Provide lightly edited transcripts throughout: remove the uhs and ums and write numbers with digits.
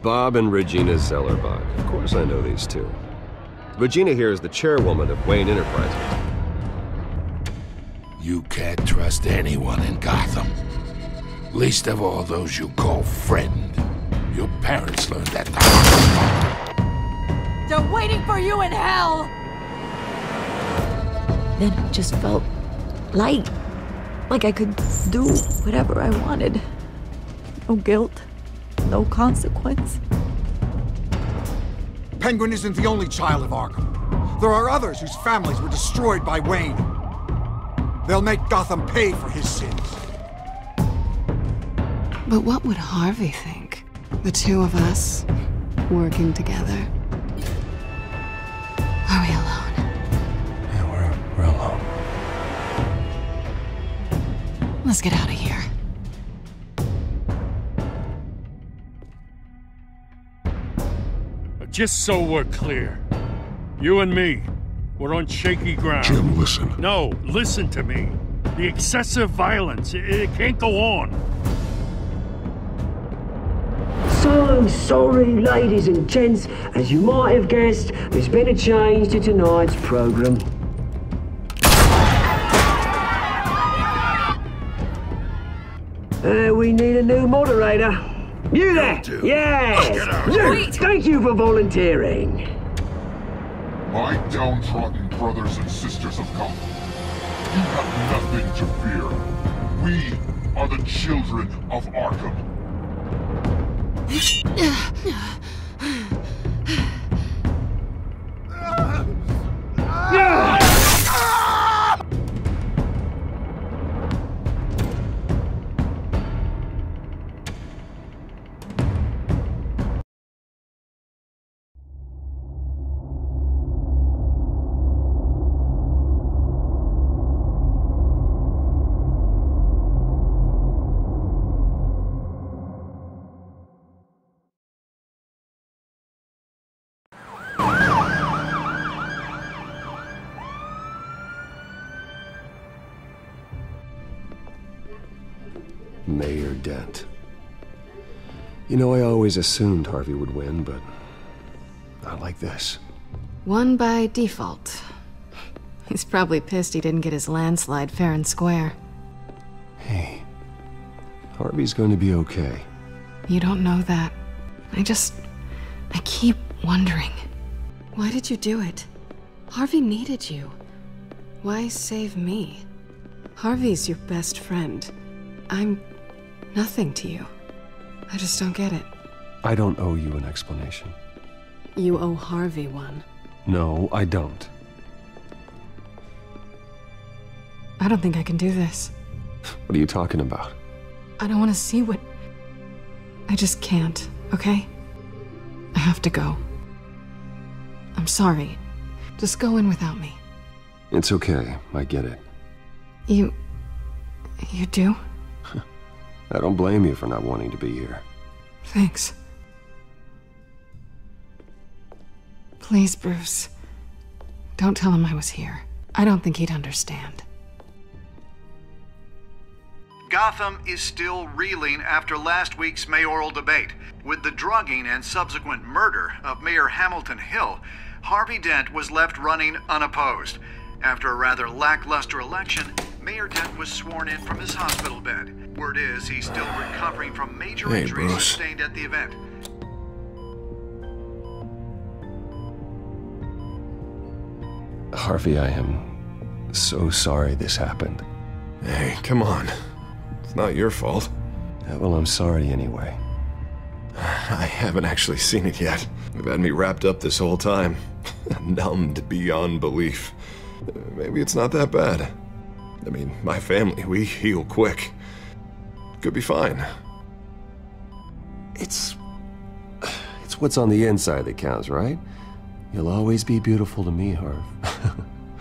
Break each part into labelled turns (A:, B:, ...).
A: Bob and Regina Zellerbach. Of course I know these two. Regina here is the chairwoman of Wayne Enterprises.
B: You can't trust anyone in Gotham. Least of all those you call friend. Your parents learned that the
C: They're waiting for you in hell!
D: Then it just felt light. Like I could do whatever I wanted. No guilt, no consequence.
E: Penguin isn't the only child of Arkham. There are others whose families were destroyed by Wayne. They'll make Gotham pay for his sins.
F: But what would Harvey think? The two of us, working together. Are we alone?
B: Yeah, we're alone.
F: Let's get out of here.
G: Just so we're clear, you and me, we're on shaky ground.
B: Jim, listen.
G: No, listen to me. The excessive violence, it can't go on.
H: So sorry, ladies and gents. As you might have guessed, there's been a change to tonight's program. We need a new moderator. You there? Yes! Luke, thank you for volunteering.
I: My downtrodden brothers and sisters of Gotham, you have nothing to fear. We are the children of Arkham.
A: Mayor Dent. You know, I always assumed Harvey would win, but not like this.
F: Won by default. He's probably pissed he didn't get his landslide fair and square.
A: Hey, Harvey's going to be okay.
F: You don't know that. I keep wondering. Why did you do it? Harvey needed you. Why save me? Harvey's your best friend. I'm nothing to you. I just don't get it.
A: I don't owe you an explanation.
F: You owe Harvey one.
A: No, I don't.
F: I don't think I can do this.
A: What are you talking about?
F: I don't want to see what... I just can't, okay? I have to go. I'm sorry. Just go in without me.
A: It's okay. I get it.
F: You do?
A: I don't blame you for not wanting to be here.
F: Thanks. Please, Bruce. Don't tell him I was here. I don't think he'd understand.
J: Gotham is still reeling after last week's mayoral debate. With the drugging and subsequent murder of Mayor Hamilton Hill, Harvey Dent was left running unopposed. After a rather lackluster election, Mayor Dent was sworn in from his hospital bed. Word is he's still recovering from major injuries sustained at the event.
A: Harvey, I am so sorry this happened.
K: Hey, come on. It's not your fault.
A: Yeah, well, I'm sorry anyway.
K: I haven't actually seen it yet. They've had me wrapped up this whole time. Numbed beyond belief. Maybe it's not that bad. I mean, my family, we heal quick. Could be fine.
A: It's what's on the inside that counts, right? You'll always be beautiful to me, Harv.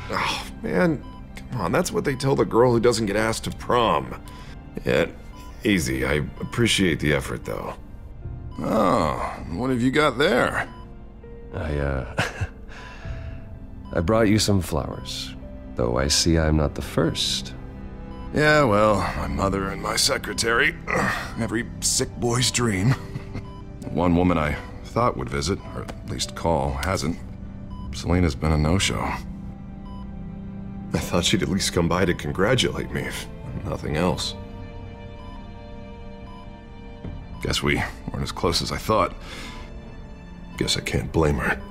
K: Oh, man. Come on, that's what they tell the girl who doesn't get asked to prom. Yeah, easy. I appreciate the effort, though.
B: Oh, what have you got there?
A: I brought you some flowers. Though I see I'm not the first.
B: Yeah, well, my mother and my secretary. Every sick boy's dream.
K: One woman I thought would visit, or at least call, hasn't. Selena's been a no-show. I thought she'd at least come by to congratulate me, if nothing else. Guess we weren't as close as I thought. Guess I can't blame her.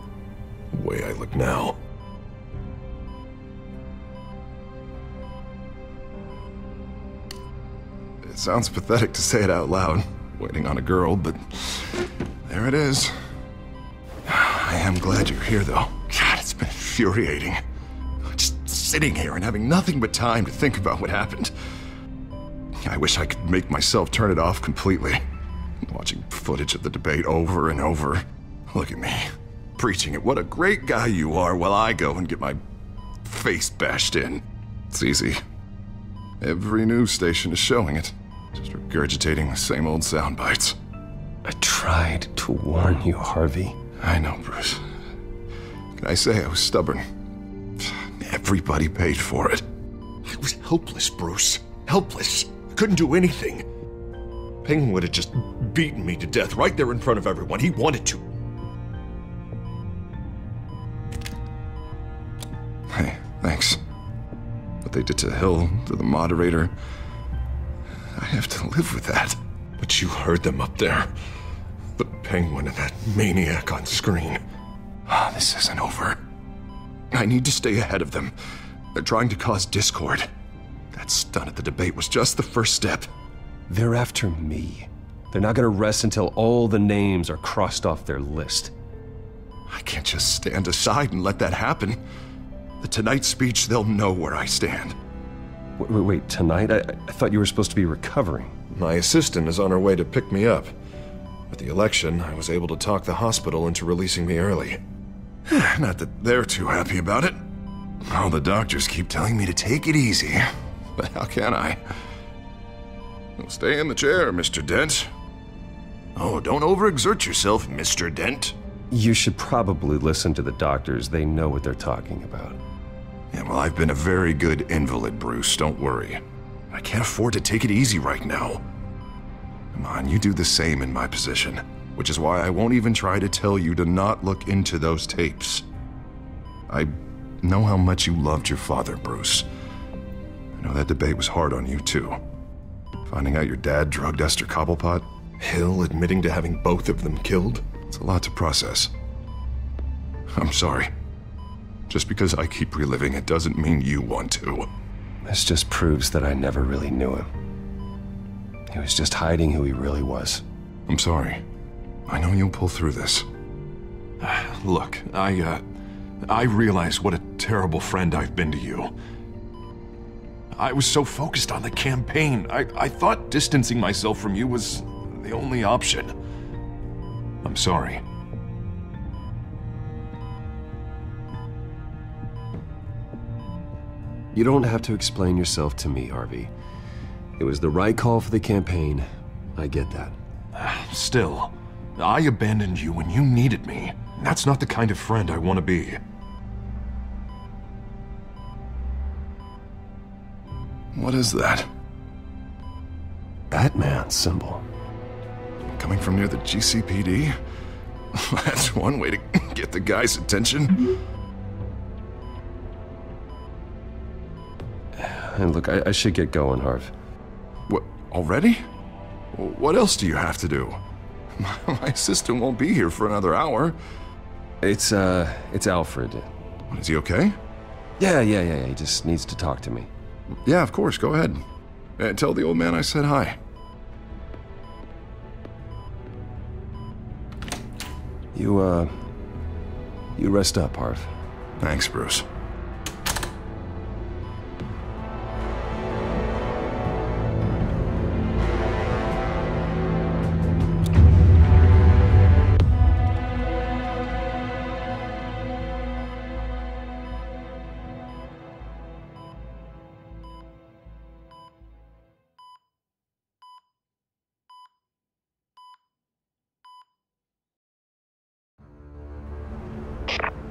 K: The way I look now. It sounds pathetic to say it out loud, waiting on a girl, but there it is. I am glad you're here, though. God, it's been infuriating. Just sitting here and having nothing but time to think about what happened. I wish I could make myself turn it off completely. Watching footage of the debate over and over. Look at me, preaching at what a great guy you are while I go and get my face bashed in. It's easy. Every news station is showing it. Just regurgitating the same old sound bites.
A: I tried to warn you, Harvey.
K: I know, Bruce. Can I say I was stubborn? Everybody paid for it. I was helpless, Bruce. Helpless. Couldn't do anything. Penguin would have just beaten me to death right there in front of everyone. He wanted to. Hey, thanks. What they did to Hill, to the moderator, I have to live with that. But you heard them up there. The Penguin and that maniac on screen. This isn't over. I need to stay ahead of them. They're trying to cause discord. That stunt at the debate was just the first step.
A: They're after me. They're not gonna rest until all the names are crossed off their list.
K: I can't just stand aside and let that happen. The Tonight speech, they'll know where I stand.
A: Wait, tonight? I thought you were supposed to be recovering.
K: My assistant is on her way to pick me up. With the election, I was able to talk the hospital into releasing me early. Not that they're too happy about it. All the doctors keep telling me to take it easy. But how can I? Well, stay in the chair, Mr. Dent. Oh, don't overexert yourself, Mr. Dent.
A: You should probably listen to the doctors. They know what they're talking about.
K: Yeah, well, I've been a very good invalid, Bruce. Don't worry. I can't afford to take it easy right now. Come on, you do the same in my position. Which is why I won't even try to tell you to not look into those tapes. I know how much you loved your father, Bruce. I know that debate was hard on you, too. Finding out your dad drugged Esther Cobblepot, Hill admitting to having both of them killed, it's a lot to process. I'm sorry. Just because I keep reliving it doesn't mean you want to.
A: This just proves that I never really knew him. He was just hiding who he really was.
K: I'm sorry. I know you'll pull through this. Look, I realize what a terrible friend I've been to you. I was so focused on the campaign. I thought distancing myself from you was the only option. I'm sorry.
A: You don't have to explain yourself to me, Harvey. It was the right call for the campaign. I get that.
K: Still, I abandoned you when you needed me. That's not the kind of friend I want to be. What is that?
A: Batman symbol.
K: Coming from near the GCPD? That's one way to get the guy's attention.
A: And look, I should get going, Harv.
K: What, already? What else do you have to do? My assistant won't be here for another hour.
A: It's Alfred.
K: Is he okay?
A: Yeah, he just needs to talk to me.
K: Yeah, of course, go ahead. Tell the old man I said hi.
A: You rest up, Harv.
K: Thanks, Bruce.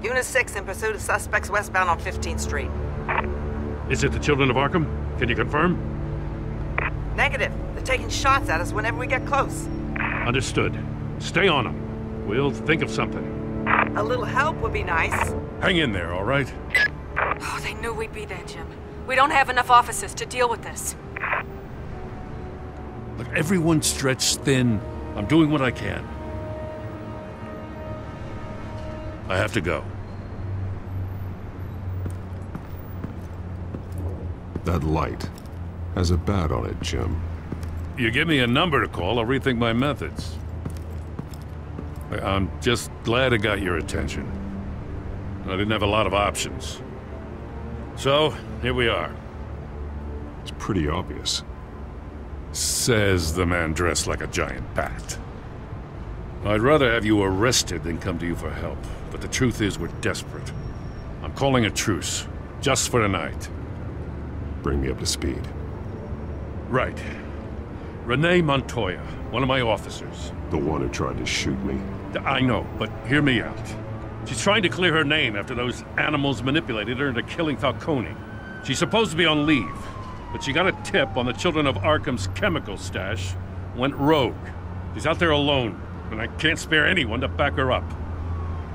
L: Unit 6 in pursuit of suspects westbound on 15th Street.
G: Is it the Children of Arkham? Can you confirm?
L: Negative. They're taking shots at us whenever we get close.
G: Understood. Stay on them. We'll think of something.
L: A little help would be nice.
G: Hang in there, all right?
C: Oh, they knew we'd be there, Jim. We don't have enough officers to deal with this.
G: Look, everyone's stretched thin. I'm doing what I can. I have to go.
A: That light has a bat on it, Jim.
G: You give me a number to call, I'll rethink my methods. I'm just glad it got your attention. I didn't have a lot of options. So, here we are.
A: It's pretty obvious.
G: Says the man dressed like a giant bat. I'd rather have you arrested than come to you for help. But the truth is, we're desperate. I'm calling a truce, just for tonight.
A: Bring me up to speed.
G: Right. Renee Montoya, one of my officers.
A: The one who tried to shoot me.
G: I know, but hear me out. She's trying to clear her name after those animals manipulated her into killing Falcone. She's supposed to be on leave, but she got a tip on the Children of Arkham's chemical stash, went rogue. She's out there alone, and I can't spare anyone to back her up.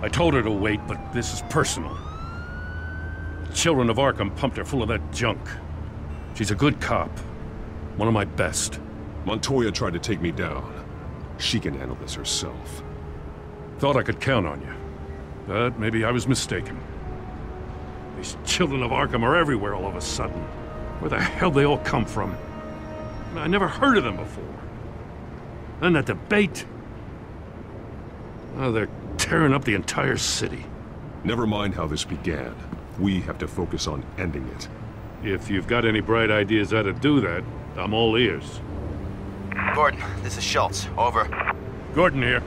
G: I told her to wait, but this is personal. The Children of Arkham pumped her full of that junk. She's a good cop. One of my best.
A: Montoya tried to take me down. She can handle this herself.
G: Thought I could count on you. But maybe I was mistaken. These Children of Arkham are everywhere all of a sudden. Where the hell they all come from? I never heard of them before. And that debate... Oh, they're tearing up the entire city.
A: Never mind how this began. We have to focus on ending it.
G: If you've got any bright ideas how to do that, I'm all ears.
M: Gordon, this is Schultz. Over.
G: Gordon here.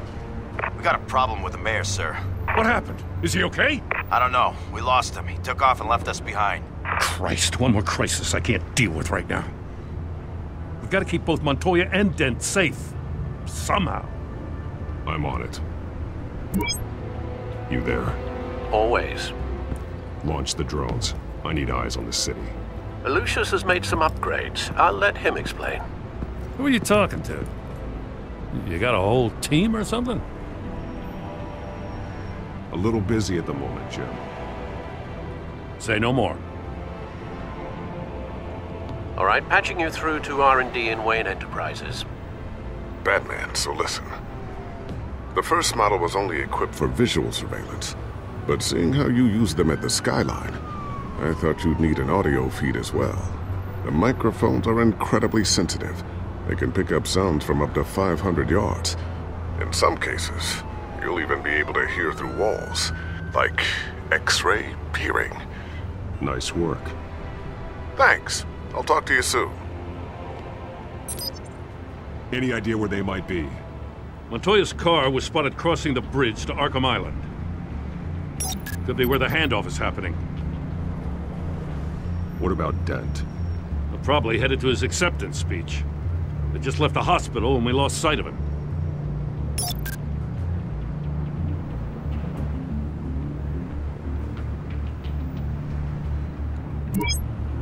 M: We got a problem with the mayor, sir.
G: What happened? Is he okay?
M: I don't know. We lost him. He took off and left us behind.
G: Christ, one more crisis I can't deal with right now. We've got to keep both Montoya and Dent safe. Somehow.
A: I'm on it. You there?
N: Always.
A: Launch the drones. I need eyes on the city.
N: Lucius has made some upgrades. I'll let him explain.
G: Who are you talking to? You got a whole team or something?
A: A little busy at the moment, Jim.
G: Say no more.
N: All right, patching you through to R&D in Wayne Enterprises.
O: Batman, so listen. The first model was only equipped for visual surveillance, but seeing how you use them at the Skyline, I thought you'd need an audio feed as well. The microphones are incredibly sensitive. They can pick up sounds from up to 500 yards. In some cases, you'll even be able to hear through walls, like X-ray peering.
A: Nice work.
O: Thanks. I'll talk to you soon.
A: Any idea where they might be?
G: Montoya's car was spotted crossing the bridge to Arkham Island. Could be where the handoff is happening.
A: What about Dent?
G: They're probably headed to his acceptance speech. They just left the hospital and we lost sight of him.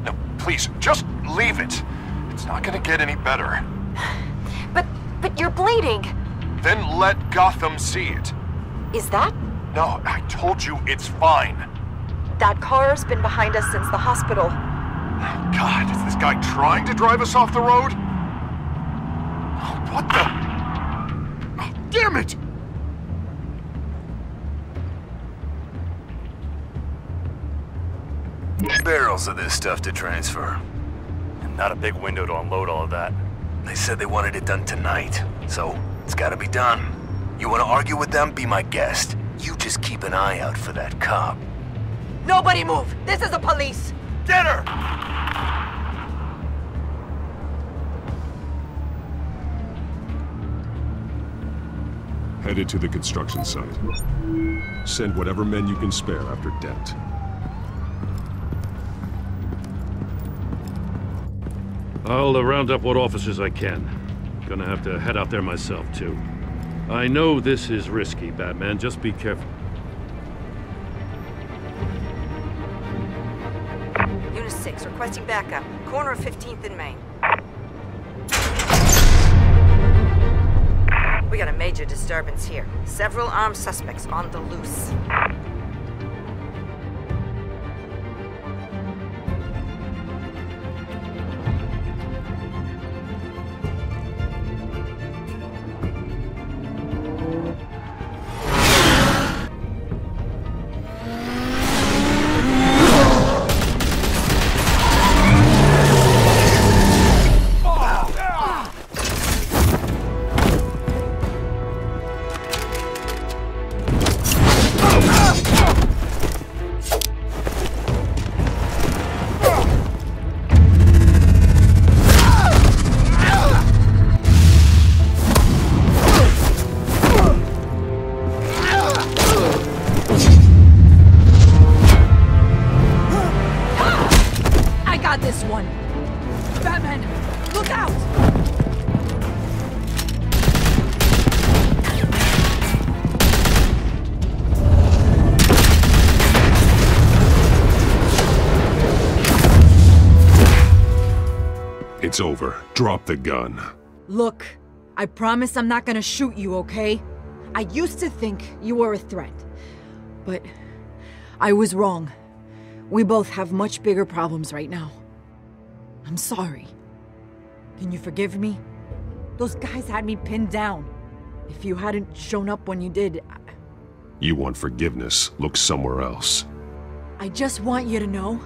P: No, please, just leave it. It's not gonna get any better.
C: But you're bleeding.
P: Then let Gotham see it.
C: Is that?
P: No, I told you it's fine.
C: That car's been behind us since the hospital.
P: Oh, God, is this guy trying to drive us off the road? Oh, what the? Oh, damn it!
Q: Barrels of this stuff to transfer. And not a big window to unload all of that. They said they wanted it done tonight, so it's gotta be done. You wanna argue with them? Be my guest. You just keep an eye out for that cop.
C: Nobody move! This is the police!
P: Get her!
A: Headed to the construction site. Send whatever men you can spare after Dent.
G: I'll round up what officers I can. Gonna have to head out there myself, too. I know this is risky, Batman. Just be careful.
L: Unit 6, requesting backup. Corner of 15th and Main. We got a major major disturbance here. Several armed suspects on the loose.
A: It's over. Drop the gun.
R: Look, I promise I'm not gonna shoot you, okay? I used to think you were a threat, but I was wrong. We both have much bigger problems right now. I'm sorry. Can you forgive me? Those guys had me pinned down. If you hadn't shown up when you did,
A: You want forgiveness? Look somewhere else.
R: I just want you to know,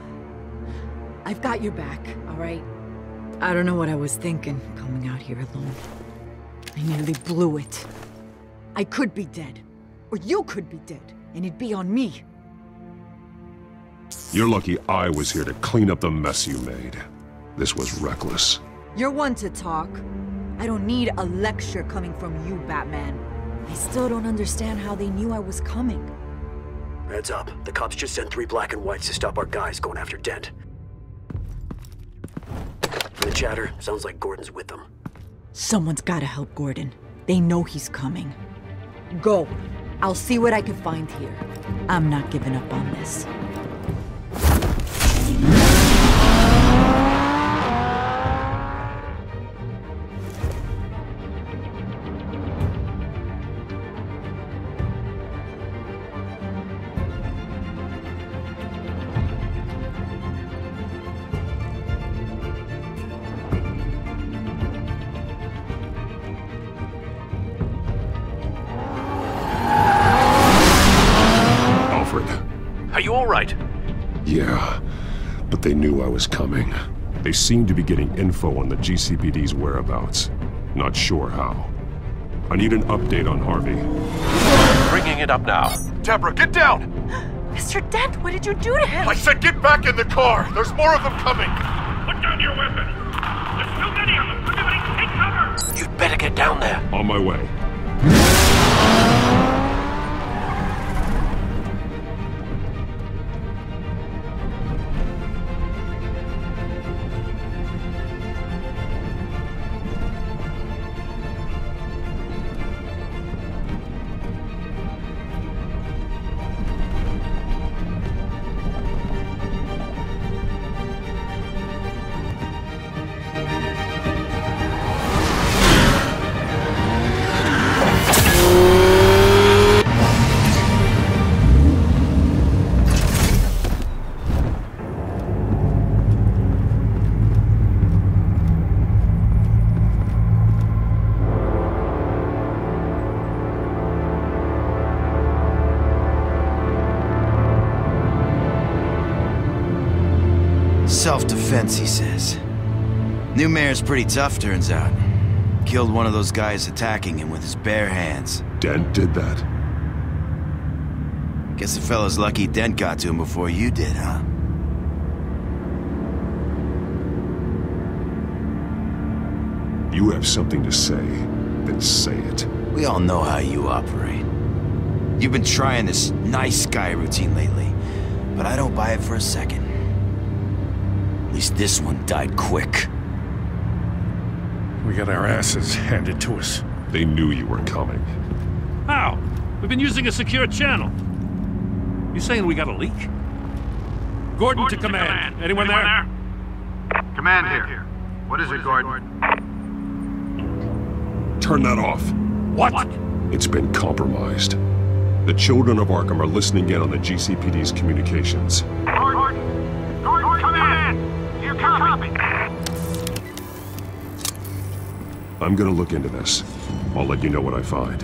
R: I've got your back, all right? I don't know what I was thinking, coming out here alone. I nearly blew it. I could be dead. Or you could be dead, and it'd be on me.
A: You're lucky I was here to clean up the mess you made. This was reckless.
R: You're one to talk. I don't need a lecture coming from you, Batman. I still don't understand how they knew I was coming.
H: Heads up. The cops just sent 3 black and whites to stop our guys going after Dent. From the chatter, sounds like Gordon's with them.
R: Someone's gotta help Gordon. They know he's coming. Go. I'll see what I can find here. I'm not giving up on this.
Q: Are you all right?
A: Yeah, but they knew I was coming. They seemed to be getting info on the GCPD's whereabouts. Not sure how. I need an update on Harvey.
Q: Bringing it up now.
P: Deborah, get down!
L: Mr. Dent, what did you do to him?
P: I said get back in the car! There's more of them coming!
S: Put down your weapon! There's too many of them! Everybody take cover!
Q: You'd better get down there.
A: On my way.
T: Self-defense, he says. New mayor's pretty tough, turns out. Killed one of those guys attacking him with his bare hands.
A: Dent did that?
T: Guess the fella's lucky Dent got to him before you did, huh?
A: You have something to say, then say it.
T: We all know how you operate. You've been trying this nice guy routine lately, but I don't buy it for a second. At least this one died quick.
G: We got our asses handed to us.
A: They knew you were coming.
G: How? We've been using a secure channel. You saying we got a leak? Gordon to command. Anyone there?
J: Command here. What is it, Gordon?
A: Turn that off.
G: What?
A: It's been compromised. The children of Arkham are listening in on the GCPD's communications.
S: Gordon, come in! You copy?
A: I'm gonna look into this. I'll let you know what I find.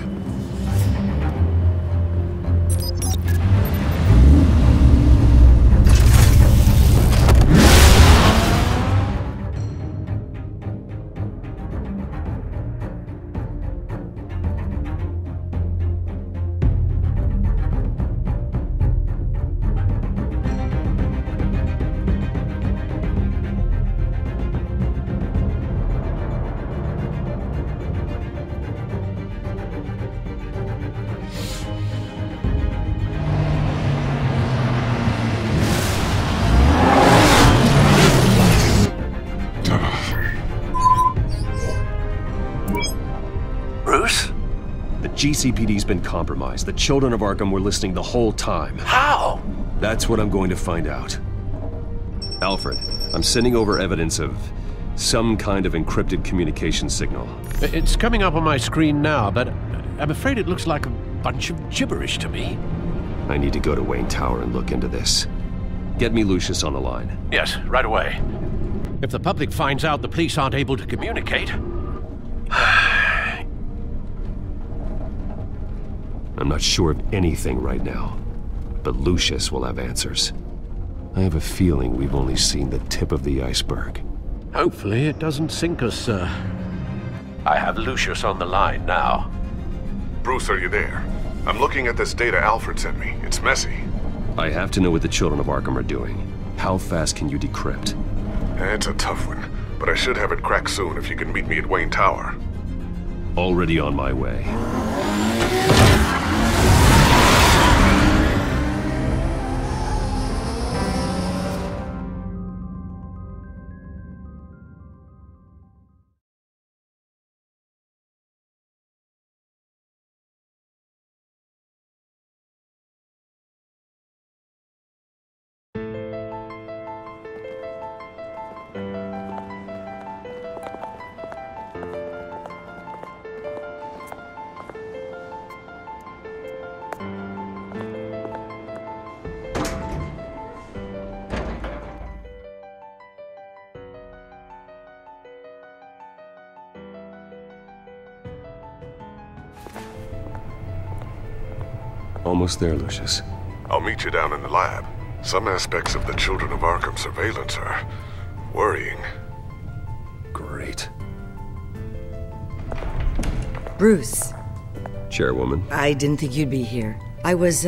A: GCPD's been compromised. The children of Arkham were listening the whole time.
Q: How?
A: That's what I'm going to find out. Alfred, I'm sending over evidence of some kind of encrypted communication signal.
N: It's coming up on my screen now, but I'm afraid it looks like a bunch of gibberish to me.
A: I need to go to Wayne Tower and look into this. Get me Lucius on the line.
N: Yes, right away. If the public finds out the police aren't able to communicate...
A: I'm not sure of anything right now, but Lucius will have answers. I have a feeling we've only seen the tip of the iceberg.
N: Hopefully it doesn't sink us, sir. I have Lucius on the line now.
O: Bruce, are you there? I'm looking at this data Alfred sent me. It's messy.
A: I have to know what the children of Arkham are doing. How fast can you decrypt?
O: It's a tough one, but I should have it cracked soon if you can meet me at Wayne Tower.
A: Already on my way. Almost there, Lucius.
O: I'll meet you down in the lab. Some aspects of the Children of Arkham surveillance are worrying.
A: Great.
U: Bruce.
A: Chairwoman.
U: I didn't think you'd be here. I used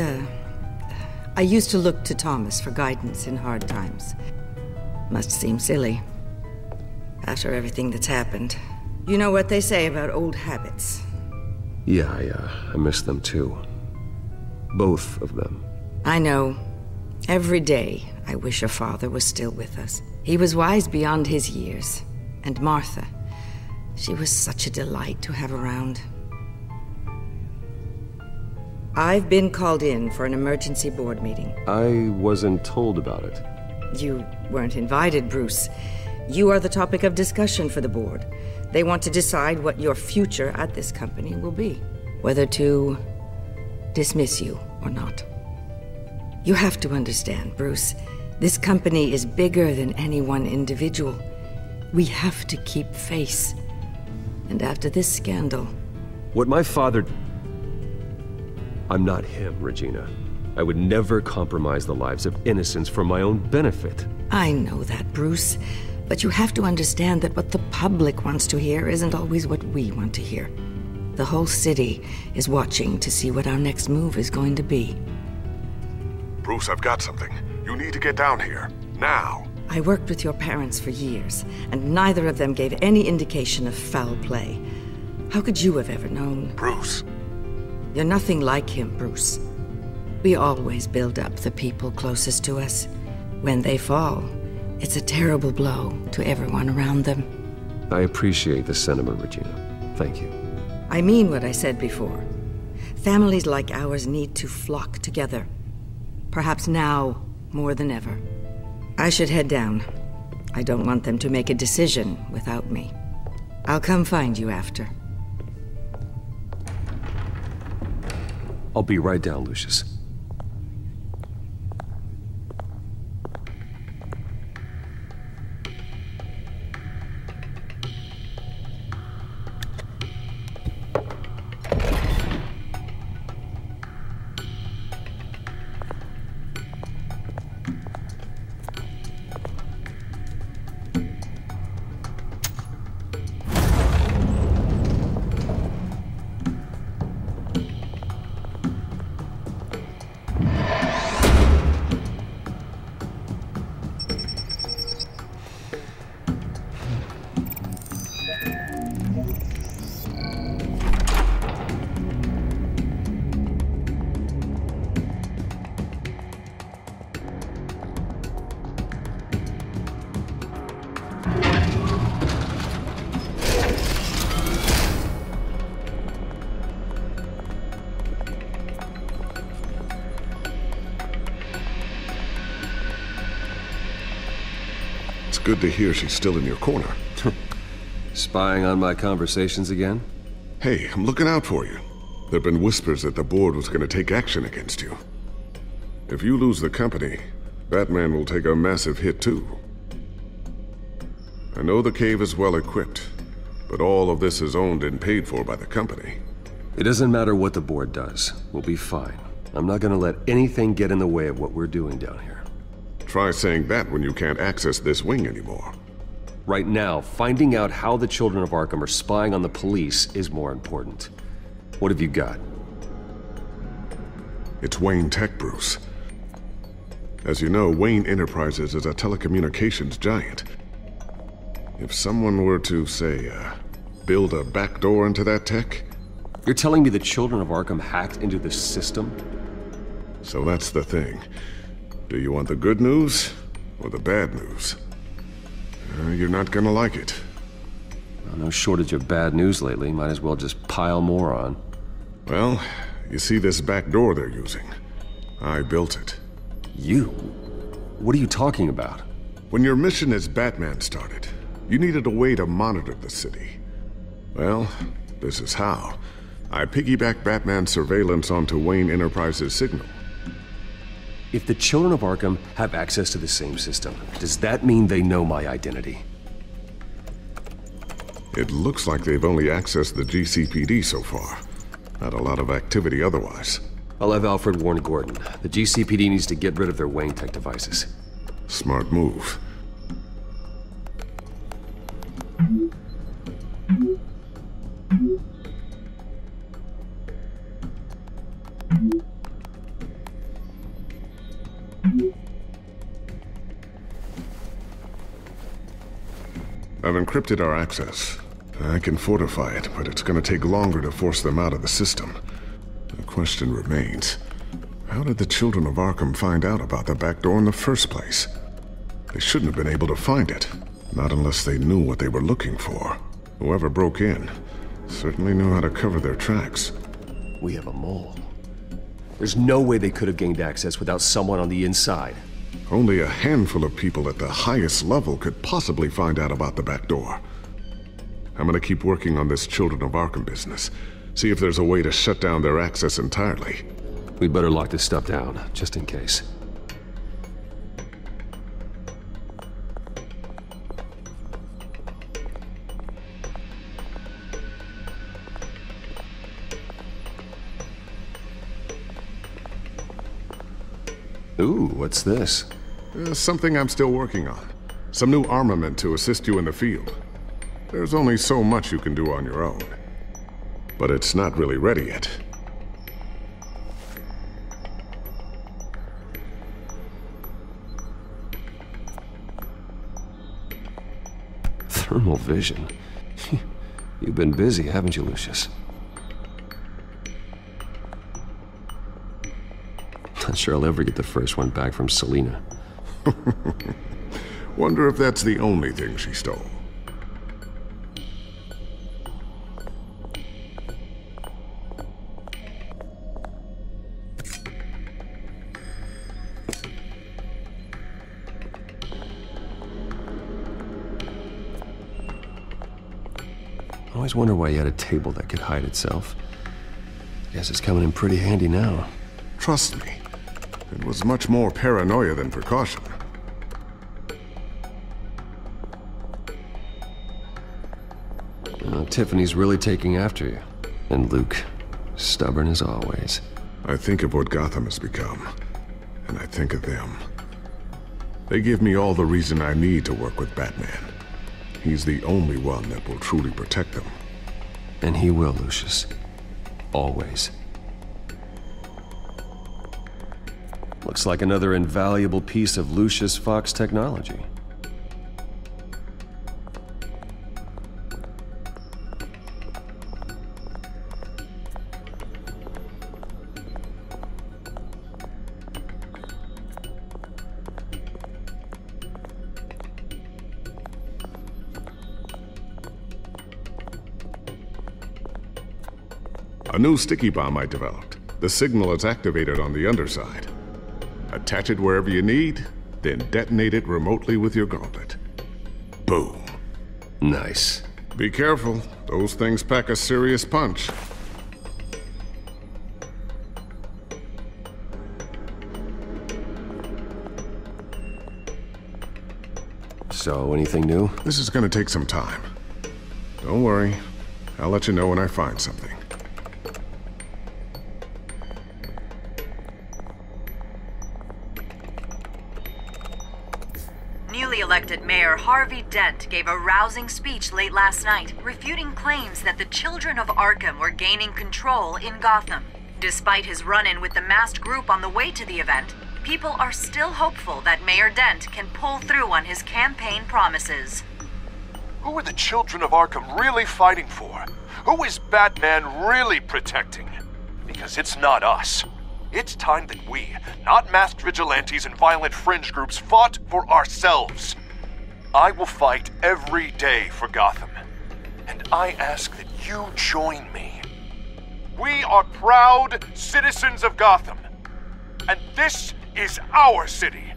U: to look to Thomas for guidance in hard times. Must seem silly. After everything that's happened. You know what they say about old habits.
A: Yeah, I miss them too. Both of them.
U: I know. Every day, I wish your father was still with us. He was wise beyond his years. And Martha, she was such a delight to have around. I've been called in for an emergency board meeting.
A: I wasn't told about it.
U: You weren't invited, Bruce. You are the topic of discussion for the board. They want to decide what your future at this company will be. Whether to dismiss you or not. You have to understand, Bruce. This company is bigger than any one individual. We have to keep face. And after this scandal...
A: What my father... I'm not him, Regina. I would never compromise the lives of innocents for my own benefit.
U: I know that, Bruce. But you have to understand that what the public wants to hear isn't always what we want to hear. The whole city is watching to see what our next move is going to be.
O: Bruce, I've got something. You need to get down here. Now.
U: I worked with your parents for years, and neither of them gave any indication of foul play. How could you have ever known?
O: Bruce.
U: You're nothing like him, Bruce. We always build up the people closest to us. When they fall, it's a terrible blow to everyone around them.
A: I appreciate the sentiment, Regina. Thank you.
U: I mean what I said before. Families like ours need to flock together. Perhaps now more than ever. I should head down. I don't want them to make a decision without me. I'll come find you after.
D: I'll be right down, Lucius.
O: Good to hear she's still in your corner.
D: Spying on my conversations again?
O: Hey, I'm looking out for you. There've been whispers that the board was going to take action against you. If you lose the company, Batman will take a massive hit too. I know the cave is well equipped, but all of this is owned and paid for by the company.
D: It doesn't matter what the board does. We'll be fine. I'm not gonna let anything get in the way of what we're doing down here.
O: Try saying that when you can't access this wing anymore.
D: Right now, finding out how the Children of Arkham are spying on the police is more important. What have you got?
O: It's Wayne Tech, Bruce. As you know, Wayne Enterprises is a telecommunications giant. If someone were to, say, build a backdoor into that tech...
D: You're telling me the Children of Arkham hacked into this system?
O: So that's the thing. Do you want the good news or the bad news? You're not gonna like it.
D: Well, no shortage of bad news lately. Might as well just pile more on.
O: Well, you see this back door they're using? I built it.
D: You? What are you talking about?
O: When your mission as Batman started, you needed a way to monitor the city. Well, this is how. I piggybacked Batman's surveillance onto Wayne Enterprises' signal.
D: If the Children of Arkham have access to the same system, does that mean they know my identity?
O: It looks like they've only accessed the GCPD so far. Not a lot of activity otherwise.
D: I'll have Alfred warn Gordon. The GCPD needs to get rid of their Wayne Tech devices.
O: Smart move. I've encrypted our access. I can fortify it, but it's gonna take longer to force them out of the system. The question remains, how did the Children of Arkham find out about the back door in the first place? They shouldn't have been able to find it, not unless they knew what they were looking for. Whoever broke in certainly knew how to cover their tracks.
D: We have a mole. There's no way they could have gained access without someone on the inside.
O: Only a handful of people at the highest level could possibly find out about the back door. I'm gonna keep working on this Children of Arkham business. See if there's a way to shut down their access entirely.
D: We'd better lock this stuff down, just in case. Ooh, what's this?
O: Something I'm still working on. Some new armament to assist you in the field. There's only so much you can do on your own. But it's not really ready yet.
D: Thermal vision. You've been busy, haven't you, Lucius? Not sure I'll ever get the first one back from Selina.
O: Wonder if that's the only thing she stole.
D: I always wonder why you had a table that could hide itself. Guess it's coming in pretty handy now.
O: Trust me, it was much more paranoia than precaution.
D: Tiffany's really taking after you. And Luke, stubborn as always.
O: I think of what Gotham has become, and I think of them. They give me all the reason I need to work with Batman. He's the only one that will truly protect them.
D: And he will, Lucius. Always. Looks like another invaluable piece of Lucius Fox technology.
O: A new sticky bomb I developed. The signal is activated on the underside. Attach it wherever you need, then detonate it remotely with your gauntlet. Boom.
D: Nice.
O: Be careful. Those things pack a serious punch.
D: So, anything new?
O: This is gonna take some time. Don't worry. I'll let you know when I find something.
E: Newly elected Mayor Harvey Dent gave a rousing speech late last night, refuting claims that the children of Arkham were gaining control in Gotham. Despite his run-in with the masked group on the way to the event, people are still hopeful that Mayor Dent can pull through on his campaign promises.
P: Who are the children of Arkham really fighting for? Who is Batman really protecting? Because it's not us. It's time that we, not masked vigilantes and violent fringe groups, fought for ourselves. I will fight every day for Gotham. And I ask that you join me. We are proud citizens of Gotham. And this is our city.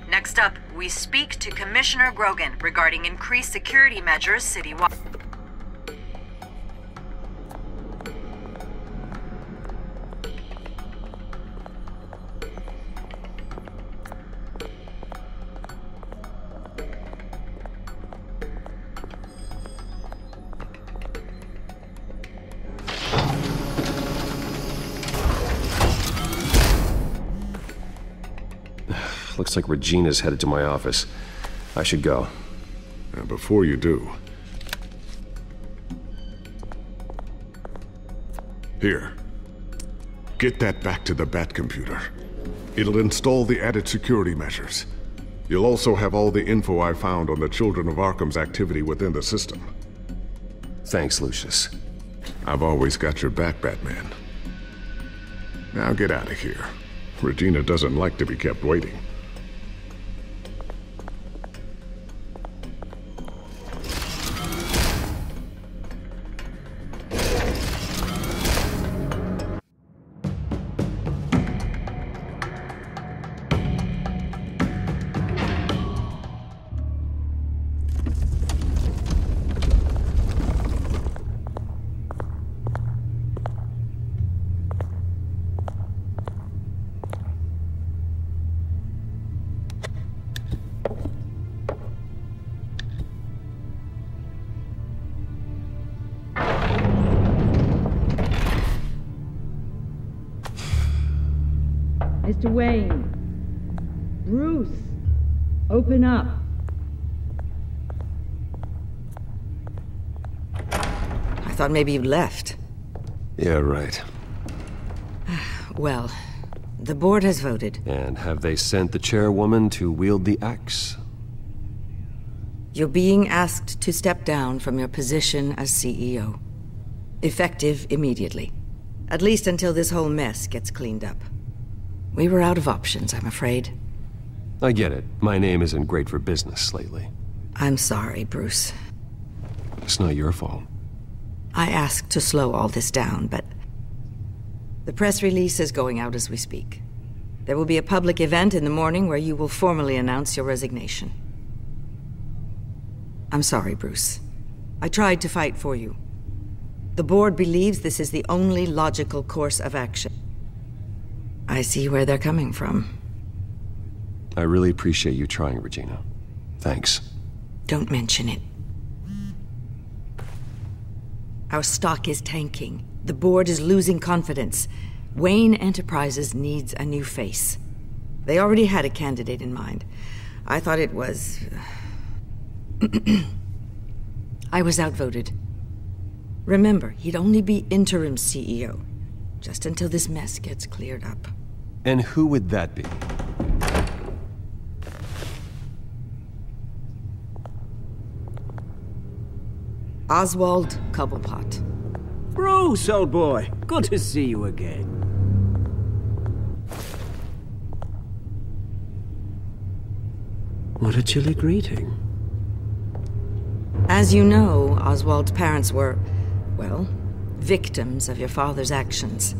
E: Next up, we speak to Commissioner Grogan regarding increased security measures citywide.
D: Looks like Regina's headed to my office. I should go.
O: And before you do... Here. Get that back to the Bat computer. It'll install the added security measures. You'll also have all the info I found on the Children of Arkham's activity within the system.
D: Thanks, Lucius.
O: I've always got your back, Batman. Now get out of here. Regina doesn't like to be kept waiting.
V: Mr. Wayne. Bruce. Open up.
U: I thought maybe you left.
D: Yeah, right.
U: Well, the board has voted.
D: And have they sent the chairwoman to wield the axe?
U: You're being asked to step down from your position as CEO. Effective immediately. At least until this whole mess gets cleaned up. We were out of options, I'm afraid.
D: I get it. My name isn't great for business lately.
U: I'm sorry, Bruce.
D: It's not your fault.
U: I asked to slow all this down, but... the press release is going out as we speak. There will be a public event in the morning where you will formally announce your resignation. I'm sorry, Bruce. I tried to fight for you. The board believes this is the only logical course of action. I see where they're coming from.
D: I really appreciate you trying, Regina. Thanks.
U: Don't mention it. Our stock is tanking. The board is losing confidence. Wayne Enterprises needs a new face. They already had a candidate in mind. I thought it was... I was outvoted. Remember, he'd only be interim CEO, just until this mess gets cleared up.
D: And who would that be?
U: Oswald Cobblepot.
F: Bruce, old boy. Good to see you again. What a chilly greeting.
U: As you know, Oswald's parents were, well, victims of your father's actions.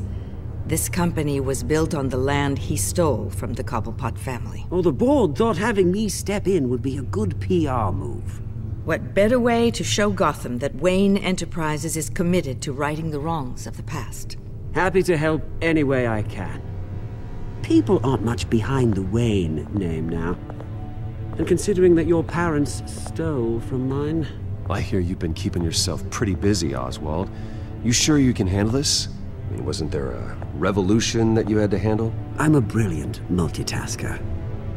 U: This company was built on the land he stole from the Cobblepot family.
F: Oh, the board thought having me step in would be a good PR move.
U: What better way to show Gotham that Wayne Enterprises is committed to righting the wrongs of the past?
F: Happy to help any way I can. People aren't much behind the Wayne name now. And considering that your parents stole from mine...
D: I hear you've been keeping yourself pretty busy, Oswald. You sure you can handle this? I mean, wasn't there a revolution that you had to handle?
F: I'm a brilliant multitasker.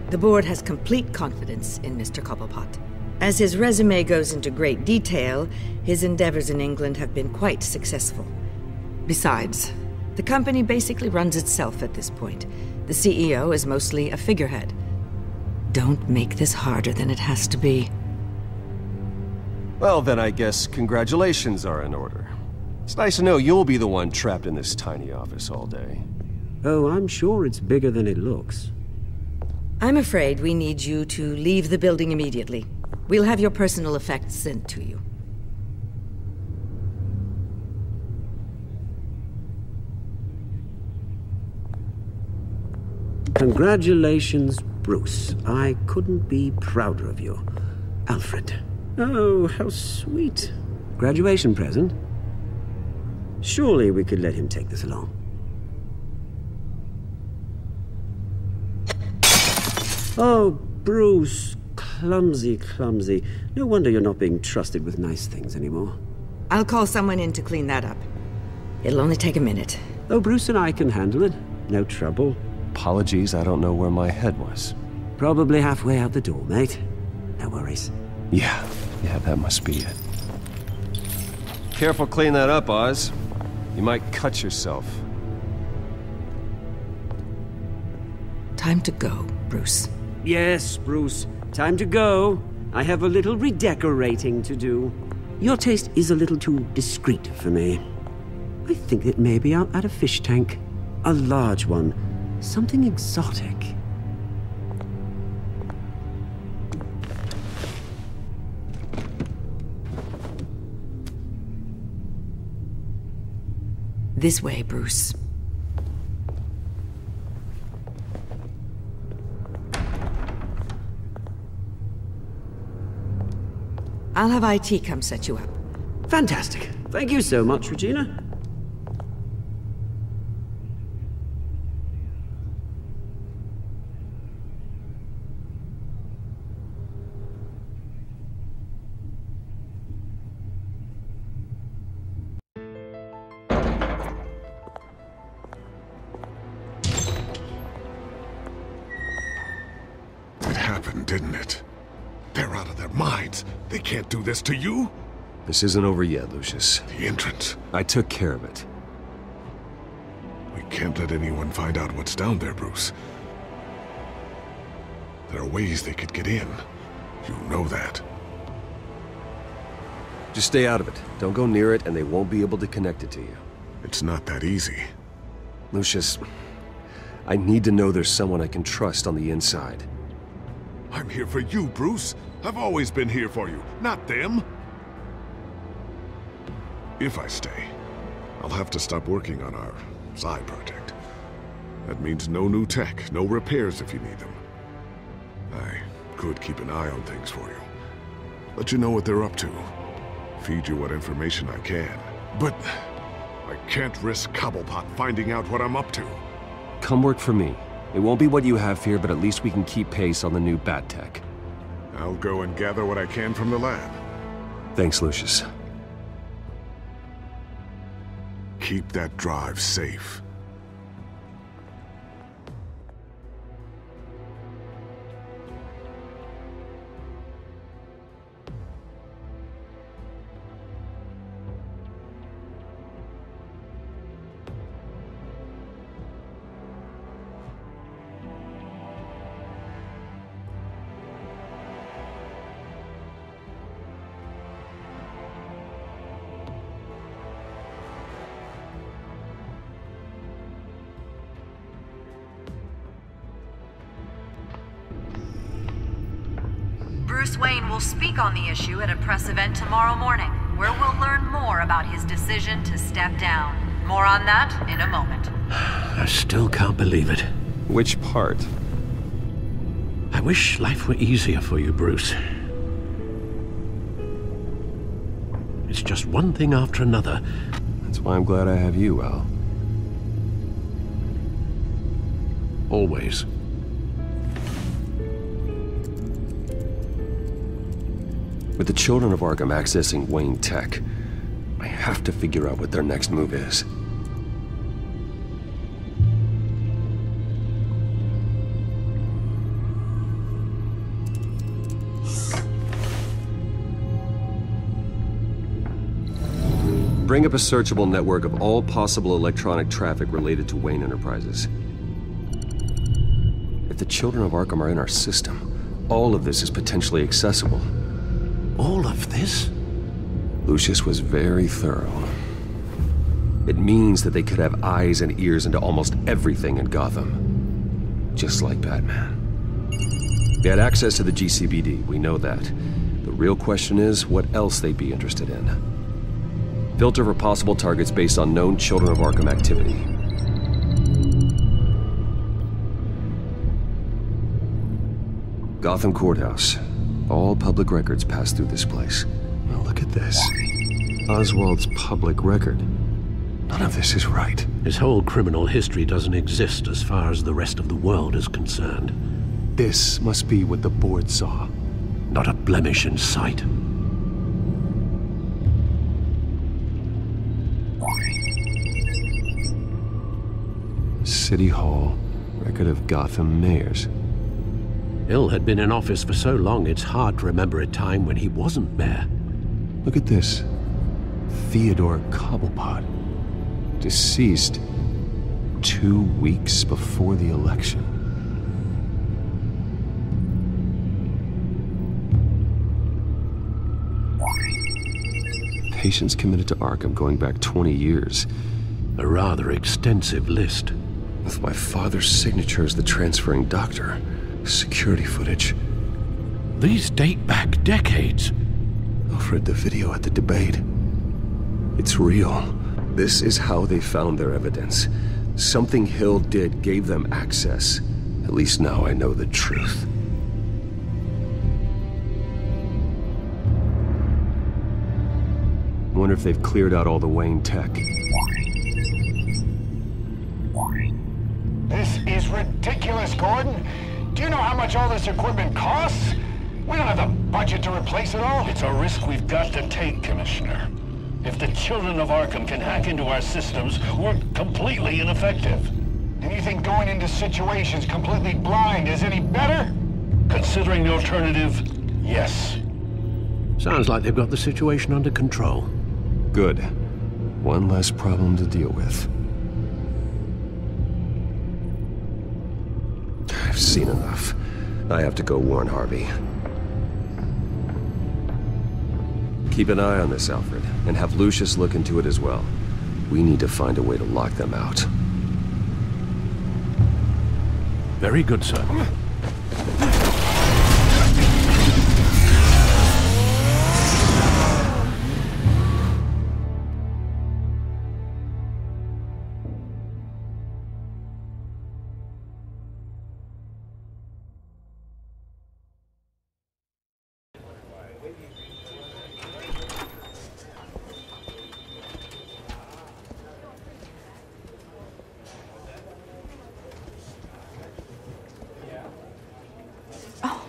U: The board has complete confidence in Mr. Cobblepot. As his resume goes into great detail, his endeavors in England have been quite successful. Besides, the company basically runs itself at this point. The CEO is mostly a figurehead. Don't make this harder than it has to be.
D: Well, then I guess congratulations are in order. It's nice to know you'll be the one trapped in this tiny office all day.
F: Oh, I'm sure it's bigger than it looks.
U: I'm afraid we need you to leave the building immediately. We'll have your personal effects sent to you.
F: Congratulations, Bruce. I couldn't be prouder of you. Alfred. Oh, how sweet. Graduation present? Surely we could let him take this along. Oh, Bruce. Clumsy, clumsy. No wonder you're not being trusted with nice things anymore.
U: I'll call someone in to clean that up. It'll only take a minute.
F: Oh, Bruce and I can handle it. No trouble.
D: Apologies, I don't know where my head was.
F: Probably halfway out the door, mate. No worries.
D: Yeah, that must be it. Careful clean that up, Oz. You might cut yourself.
U: Time to go, Bruce.
F: Yes, Bruce. Time to go. I have a little redecorating to do. Your taste is a little too discreet for me. I think that maybe I'll add a fish tank. A large one. Something exotic.
U: This way, Bruce. I'll have IT come set you up.
F: Fantastic. Thank you so much, Regina.
O: It happened, didn't it? They're out of their minds. They can't do this to you.
D: This isn't over yet, Lucius.
O: The entrance.
D: I took care of it.
O: We can't let anyone find out what's down there, Bruce. There are ways they could get in. You know that.
D: Just stay out of it. Don't go near it, and they won't be able to connect it to you.
O: It's not that easy.
D: Lucius, I need to know there's someone I can trust on the inside.
O: I'm here for you, Bruce. I've always been here for you, not them. If I stay, I'll have to stop working on our side project. That means no new tech, no repairs if you need them. I could keep an eye on things for you. Let you know what they're up to. Feed you what information I can. But I can't risk Cobblepot finding out what I'm up to.
D: Come work for me. It won't be what you have here, but at least we can keep pace on the new bat tech.
O: I'll go and gather what I can from the lab.
D: Thanks, Lucius.
O: Keep that drive safe.
E: Bruce Wayne will speak on the issue at a press event tomorrow morning, where we'll learn more about his decision to step down. More on that in a moment.
N: I still can't believe it.
D: Which part?
N: I wish life were easier for you, Bruce. It's just one thing after another.
D: That's why I'm glad I have you, Al.
N: Always.
D: With the children of Arkham accessing Wayne Tech, I have to figure out what their next move is. Bring up a searchable network of all possible electronic traffic related to Wayne Enterprises. If the children of Arkham are in our system, all of this is potentially accessible.
N: All of this?
D: Lucius was very thorough. It means that they could have eyes and ears into almost everything in Gotham. Just like Batman. They had access to the GCPD, we know that. The real question is, what else they'd be interested in. Filter for possible targets based on known Children of Arkham activity. Gotham Courthouse. All public records pass through this place. Well, look at this. Oswald's public record. None of this is right.
N: His whole criminal history doesn't exist as far as the rest of the world is concerned.
D: This must be what the board saw.
N: Not a blemish in sight.
D: City Hall. Record of Gotham mayors.
N: Hill had been in office for so long, it's hard to remember a time when he wasn't mayor.
D: Look at this. Theodore Cobblepot. Deceased 2 weeks before the election. Patients committed to Arkham going back 20 years.
N: A rather extensive list.
D: With my father's signature as the transferring doctor. Security footage.
N: These date back decades.
D: I've read the video at the debate. It's real. This is how they found their evidence. Something Hill did gave them access. At least now I know the truth. Wonder if they've cleared out all the Wayne tech.
B: This is ridiculous, Gordon. Do you know how much all this equipment costs? We don't have the budget to replace it all.
S: It's a risk we've got to take, Commissioner. If the children of Arkham can hack into our systems, we're completely ineffective.
B: And you think going into situations completely blind is any better?
S: Considering the alternative, yes.
N: Sounds like they've got the situation under control.
D: Good. One less problem to deal with. I've seen enough. I have to go warn Harvey. Keep an eye on this, Alfred, and have Lucius look into it as well. We need to find a way to lock them out.
N: Very good, sir.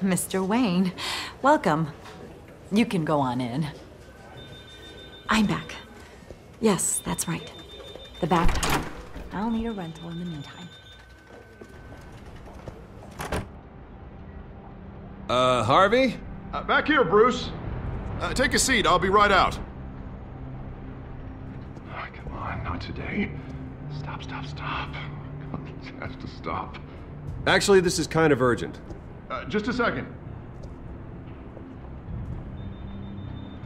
I: Mr. Wayne. Welcome. You can go on in. I'm back. Yes, that's right. The bath time. I'll need a rental in the meantime.
K: Harvey?
W: Back here, Bruce. Take a seat. I'll be right out. Oh, come on, not today. Stop. It has to stop.
D: Actually, this is kind of urgent.
W: Just a second.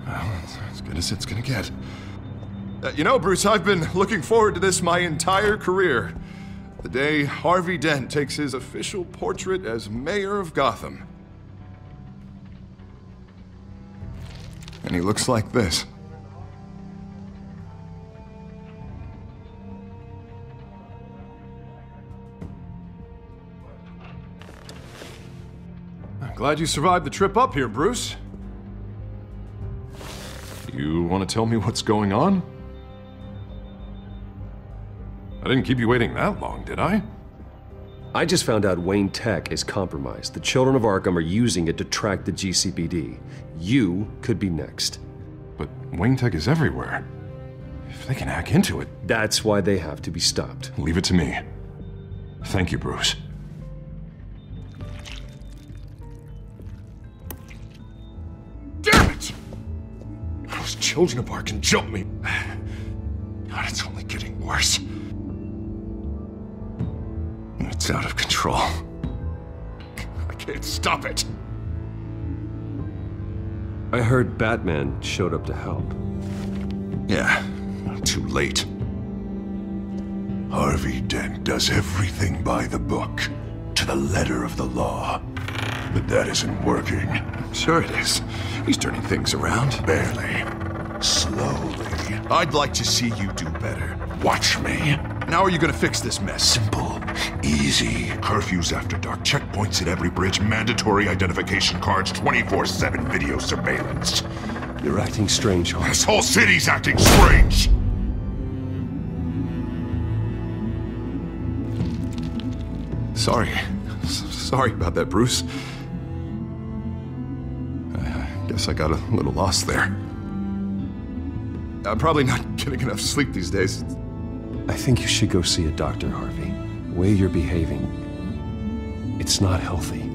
W: Well, it's as good as it's gonna get. You know, Bruce, I've been looking forward to this my entire career. The day Harvey Dent takes his official portrait as mayor of Gotham. And he looks like this. I'm glad you survived the trip up here, Bruce. You want to tell me what's going on? I didn't keep you waiting that long, did I?
D: I just found out Wayne Tech is compromised. The children of Arkham are using it to track the GCPD. You could be next.
W: But Wayne Tech is everywhere. If they can hack into it...
D: That's why they have to be stopped.
W: Leave it to me. Thank you, Bruce. Damn it! Those children of Arkham jumped me. God, it's only getting worse. It's out of control. I can't stop it.
D: I heard Batman showed up to help.
W: Yeah, too late. Harvey Dent does everything by the book, to the letter of the law. But that isn't working. Sure it is. He's turning things around. Barely. Slowly. I'd like to see you do better. Watch me. Now are you gonna fix this mess? Simple. Easy. Curfews after dark, checkpoints at every bridge, mandatory identification cards, 24/7 video surveillance.
D: You're acting strange, Harvey.
W: This whole city's acting strange! Sorry about that, Bruce. I guess I got a little lost there. I'm probably not getting enough sleep these days.
D: I think you should go see a doctor, Harvey. The way you're behaving, it's not healthy.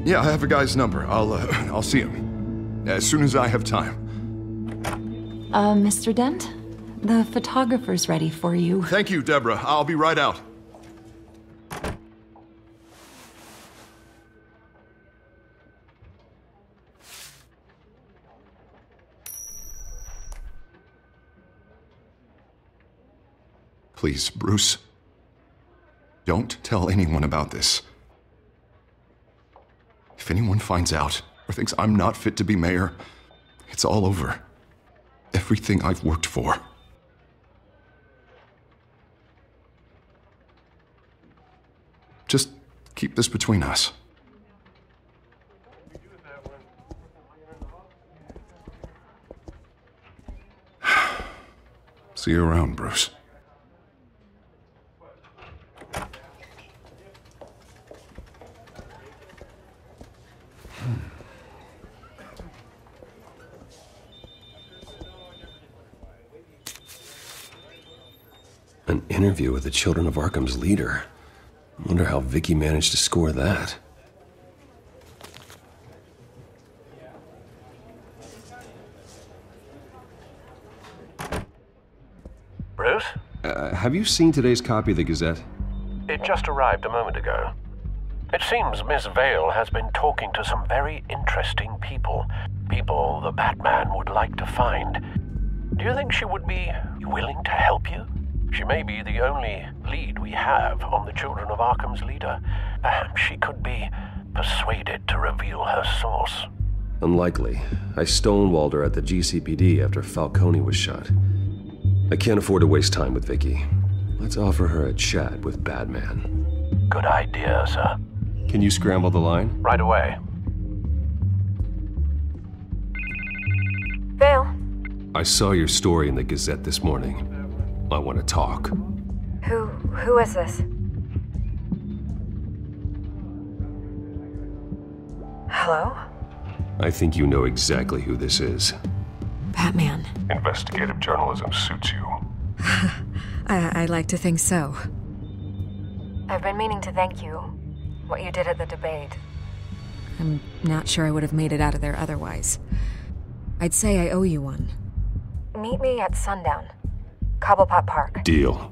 W: Yeah, I have a guy's number. I'll see him as soon as I have time.
I: Mr. Dent? The photographer's ready for you.
W: Thank you, Deborah. I'll be right out. Please, Bruce. Don't tell anyone about this. If anyone finds out or thinks I'm not fit to be mayor, it's all over. Everything I've worked for. Just keep this between us. See you around, Bruce.
D: An interview with the Children of Arkham's leader. I wonder how Vicky managed to score that.
N: Bruce?
D: Have you seen today's copy of the Gazette?
N: It just arrived a moment ago. It seems Miss Vale has been talking to some very interesting people. People the Batman would like to find. Do you think she would be willing to help you? She may be the only lead we have on the Children of Arkham's leader. Perhaps she could be persuaded to reveal her source.
D: Unlikely. I stonewalled her at the GCPD after Falcone was shot. I can't afford to waste time with Vicky. Let's offer her a chat with Batman.
N: Good idea, sir.
D: Can you scramble the line?
N: Right away.
C: Vale.
D: I saw your story in the Gazette this morning. I want to talk.
C: Who is this? Hello?
A: I think you know exactly who this is.
C: Batman.
A: Investigative journalism suits you.
C: I like to think so.
H: I've been meaning to thank you. What you did at the debate.
C: I'm not sure I would have made it out of there otherwise. I'd say I owe you one.
H: Meet me at sundown. Cobblepot Park.
A: Deal.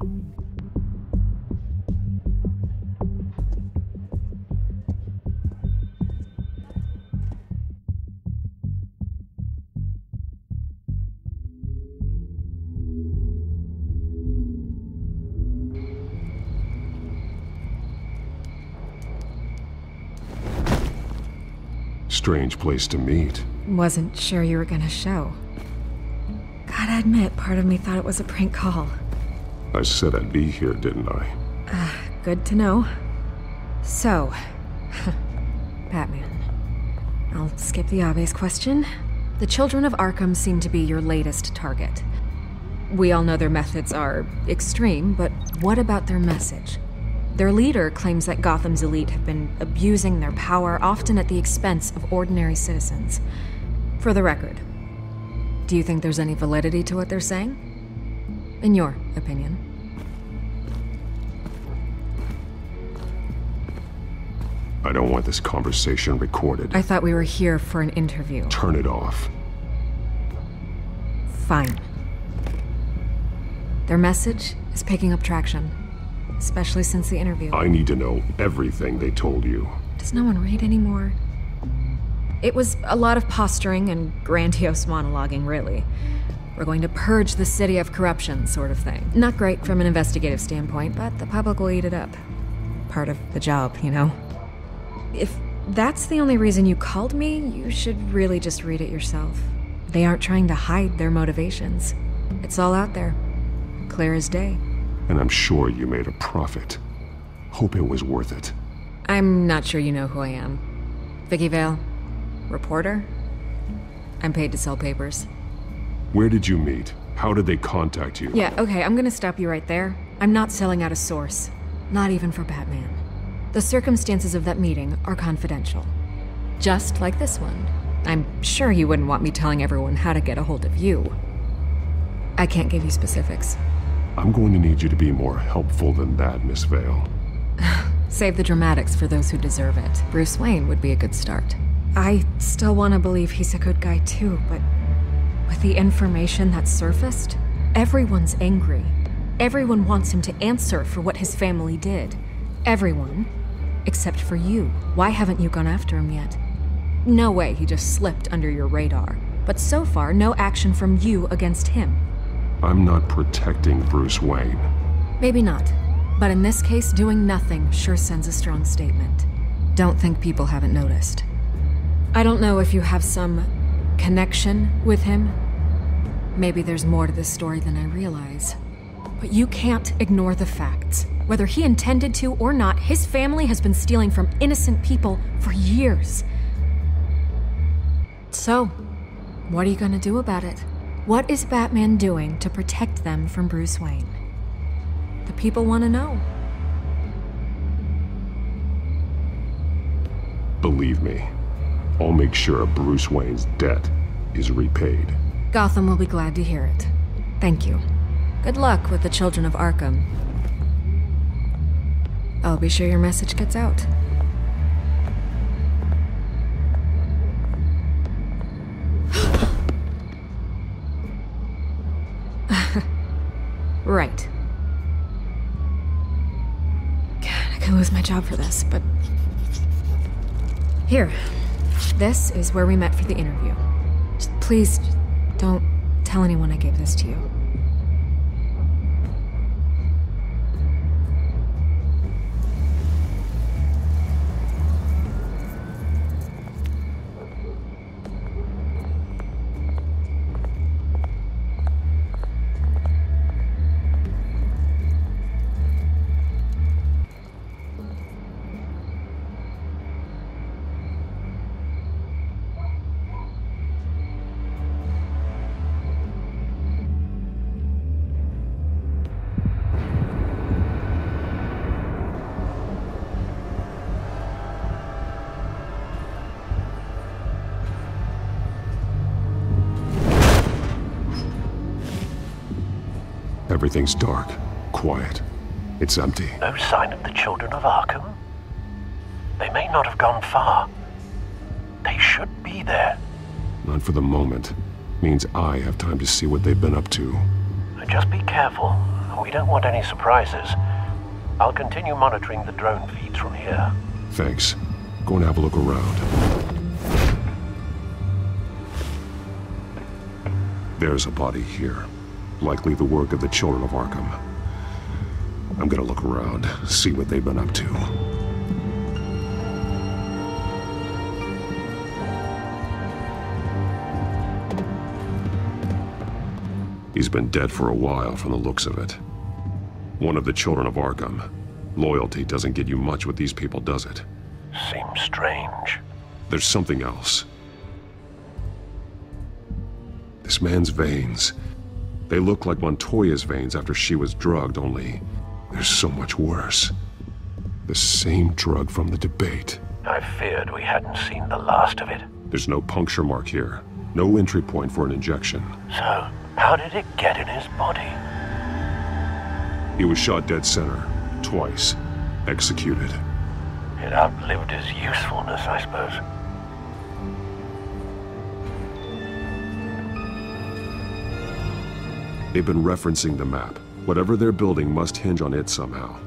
A: Strange place to meet.
C: Wasn't sure you were gonna show. Gotta admit, part of me thought it was a prank call.
A: I said I'd be here, didn't I?
C: Good to know. So, Batman. I'll skip the obvious question. The children of Arkham seem to be your latest target. We all know their methods are extreme, but what about their message? Their leader claims that Gotham's elite have been abusing their power, often at the expense of ordinary citizens. For the record, do you think there's any validity to what they're saying? In your opinion?
A: I don't want this conversation recorded.
C: I thought we were here for an interview.
A: Turn it off.
C: Fine. Their message is picking up traction. Especially since the interview.
A: I need to know everything they told you.
C: Does no one read anymore? It was a lot of posturing and grandiose monologuing, really. We're going to purge the city of corruption, sort of thing. Not great from an investigative standpoint, but the public will eat it up. Part of the job, you know? If that's the only reason you called me, you should really just read it yourself. They aren't trying to hide their motivations. It's all out there. Clear as day.
A: And I'm sure you made a profit. Hope it was worth it.
C: I'm not sure you know who I am. Vicky Vale. Reporter. I'm paid to sell papers.
A: Where did you meet? How did they contact you?
C: Yeah, okay, I'm gonna stop you right there. I'm not selling out a source. Not even for Batman. The circumstances of that meeting are confidential. Just like this one. I'm sure you wouldn't want me telling everyone how to get a hold of you. I can't give you specifics.
A: I'm going to need you to be more helpful than that, Miss Vale.
C: Save the dramatics for those who deserve it. Bruce Wayne would be a good start. I still want to believe he's a good guy too, but with the information that surfaced, everyone's angry. Everyone wants him to answer for what his family did. Everyone, except for you. Why haven't you gone after him yet? No way he just slipped under your radar. But so far, no action from you against him.
A: I'm not protecting Bruce Wayne.
C: Maybe not. But in this case, doing nothing sure sends a strong statement. Don't think people haven't noticed. I don't know if you have some connection with him. Maybe there's more to this story than I realize. But you can't ignore the facts. Whether he intended to or not, his family has been stealing from innocent people for years. So, what are you gonna do about it? What is Batman doing to protect them from Bruce Wayne? The people want to know.
A: Believe me, I'll make sure Bruce Wayne's debt is repaid.
C: Gotham will be glad to hear it. Thank you. Good luck with the children of Arkham. I'll be sure your message gets out. Right. God, I could lose my job for this, but... Here. This is where we met for the interview. Please, don't tell anyone I gave this to you.
A: Everything's dark, quiet. It's empty.
N: No sign of the children of Arkham? They may not have gone far. They should be there.
A: Not for the moment. Means I have time to see what they've been up to.
N: Just be careful. We don't want any surprises. I'll continue monitoring the drone feeds from here.
A: Thanks. Go and have a look around. There's a body here. Likely the work of the children of Arkham. I'm gonna look around, see what they've been up to. He's been dead for a while from the looks of it. One of the children of Arkham. Loyalty doesn't get you much with these people, does it?
N: Seems strange.
A: There's something else. This man's veins. They look like Montoya's veins after she was drugged, only they're so much worse. The same drug from the debate.
N: I feared we hadn't seen the last of it.
A: There's no puncture mark here. No entry point for an injection.
N: So, how did it get in his body?
A: He was shot dead center. Twice. Executed.
N: It outlived his usefulness, I suppose.
A: They've been referencing the map. Whatever they're building must hinge on it somehow.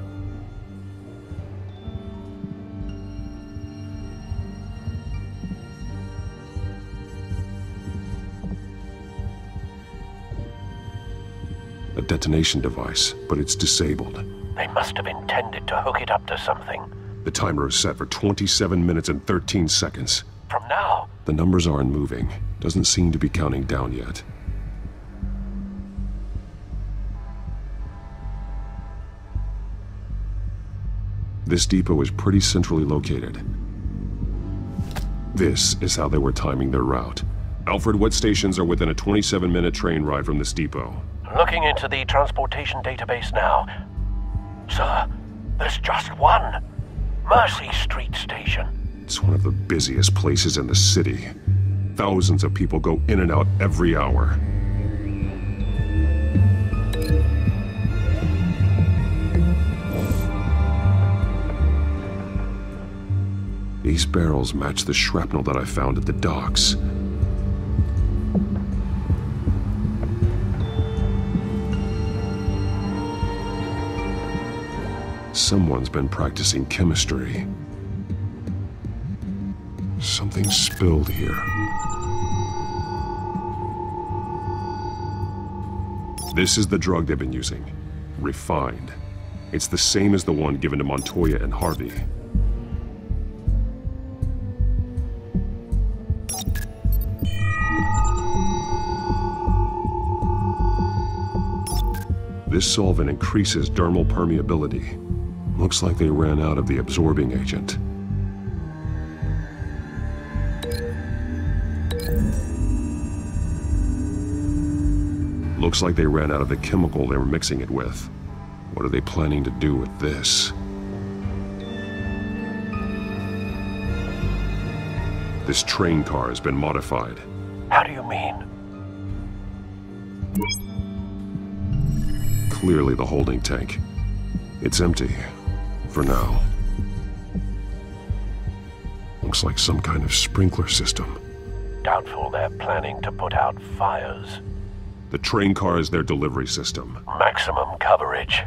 A: A detonation device, but it's disabled.
N: They must have intended to hook it up to something.
A: The timer is set for 27 minutes and 13 seconds.
N: From now?
A: The numbers aren't moving. Doesn't seem to be counting down yet. This depot is pretty centrally located. This is how they were timing their route. Alfred, what stations are within a 27-minute train ride from this depot?
N: Looking into the transportation database now. Sir, there's just one. Mercy Street Station.
A: It's one of the busiest places in the city. Thousands of people go in and out every hour. These barrels match the shrapnel that I found at the docks. Someone's been practicing chemistry. Something spilled here. This is the drug they've been using. Refined. It's the same as the one given to Montoya and Harvey. This solvent increases dermal permeability. Looks like they ran out of the absorbing agent. Looks like they ran out of the chemical they were mixing it with. What are they planning to do with this? This train car has been modified.
N: How do you mean?
A: Clearly the holding tank. It's empty. For now. Looks like some kind of sprinkler system.
N: Doubtful they're planning to put out fires.
A: The train car is their delivery system.
N: Maximum coverage.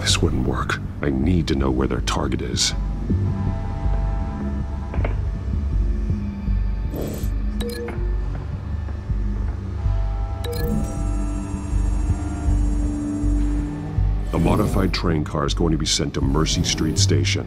A: This wouldn't work. I need to know where their target is. A modified train car is going to be sent to Mercy Street Station.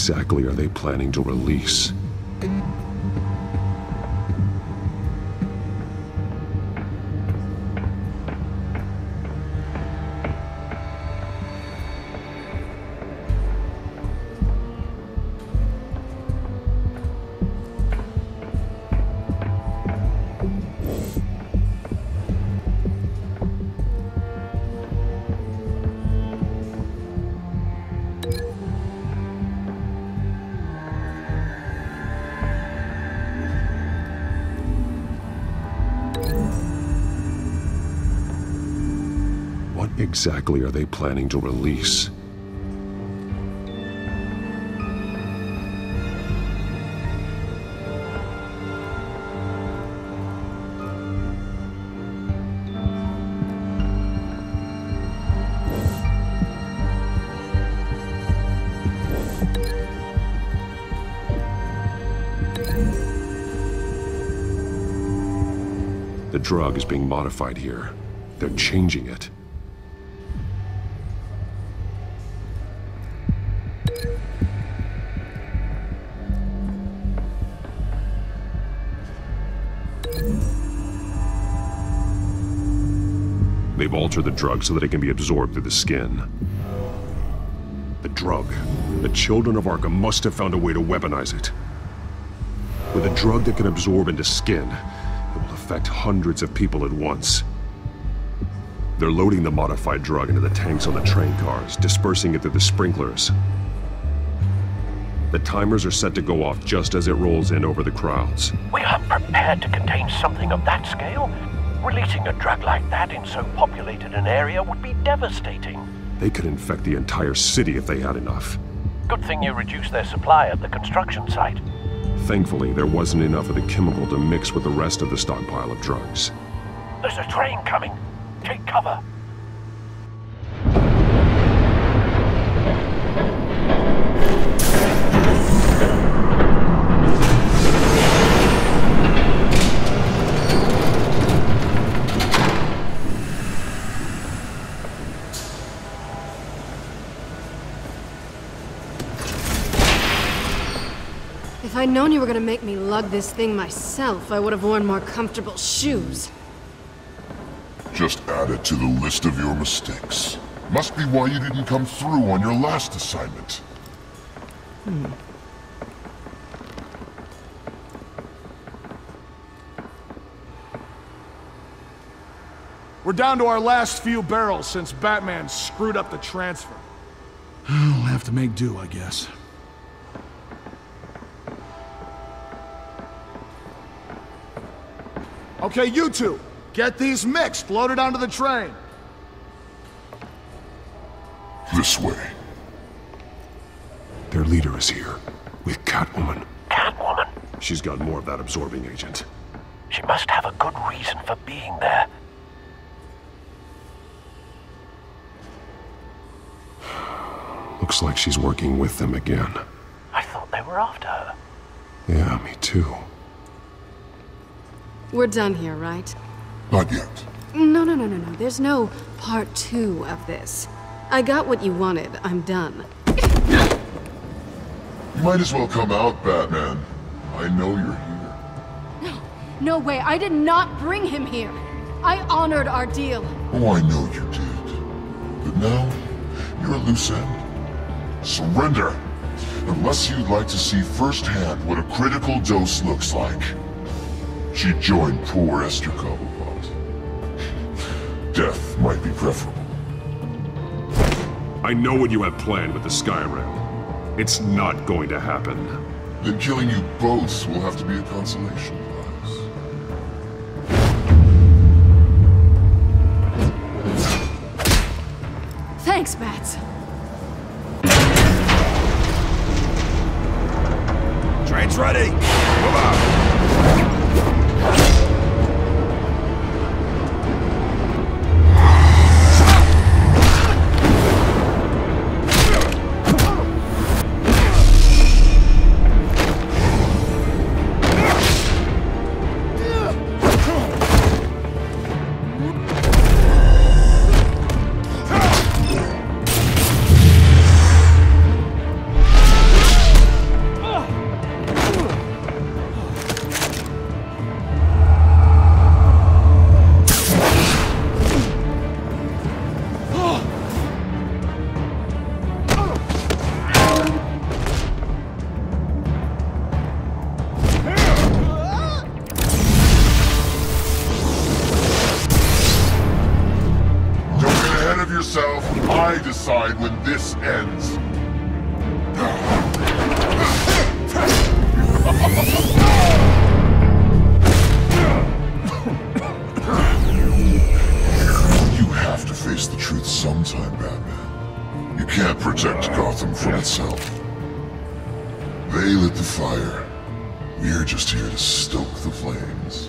A: exactly are they planning to release? What exactly are they planning to release? The drug is being modified here. They're changing it. They've altered the drug so that it can be absorbed through the skin. The drug. The children of Arkham must have found a way to weaponize it. With a drug that can absorb into skin, it will affect hundreds of people at once. They're loading the modified drug into the tanks on the train cars, dispersing it through the sprinklers. The timers are set to go off just as it rolls in over the crowds.
N: We aren't prepared to contain something of that scale. Releasing a drug like that in so populated an area would be devastating.
A: They could infect the entire city if they had enough.
N: Good thing you reduced their supply at the construction site.
A: Thankfully, there wasn't enough of the chemical to mix with the rest of the stockpile of drugs.
N: There's a train coming. Take cover.
L: If I'd known you were gonna make me lug this thing myself, I would have worn more comfortable shoes.
W: Just add it to the list of your mistakes. Must be why you didn't come through on your last assignment.
M: We're down to our last few barrels since Batman screwed up the transfer. We'll have to make do, I guess. Okay, you two, get these mixed, loaded onto the train.
W: This way.
A: Their leader is here, with Catwoman.
N: Catwoman?
A: She's got more of that absorbing agent.
N: She must have a good reason for being there.
A: Looks like she's working with them again.
N: I thought they were after her.
A: Yeah, me too.
L: We're done here, right?
W: Not yet.
L: No. There's no part 2 of this. I got what you wanted. I'm done.
W: You might as well come out, Batman. I know you're here.
L: No way. I did not bring him here. I honored our deal.
W: Oh, I know you did. But now, you're a loose end. Surrender! Unless you'd like to see firsthand what a critical dose looks like. She joined poor Esther Cobblepot. Death might be preferable.
A: I know what you have planned with the Skyrim. It's not going to happen.
W: Then killing you both will have to be a consolation prize.
L: Thanks, Bats.
T: Train's ready! Move out!
W: I decide when this ends. You have to face the truth sometime, Batman. You can't protect Gotham from itself. They lit the fire. We're just here to stoke the flames.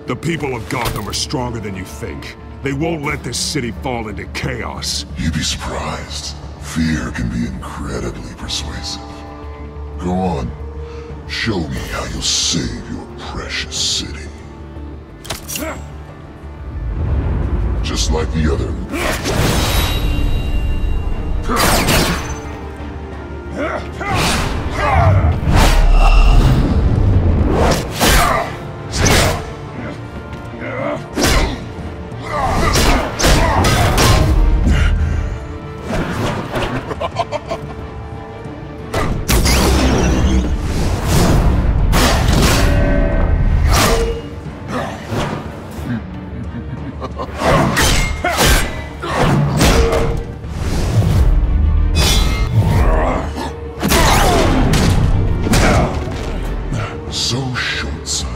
A: The people of Gotham are stronger than you think. They won't let this city fall into chaos.
W: You'd be surprised. Fear can be incredibly persuasive. Go on. Show me how you'll save your precious city. Just like the other. So short-sighted.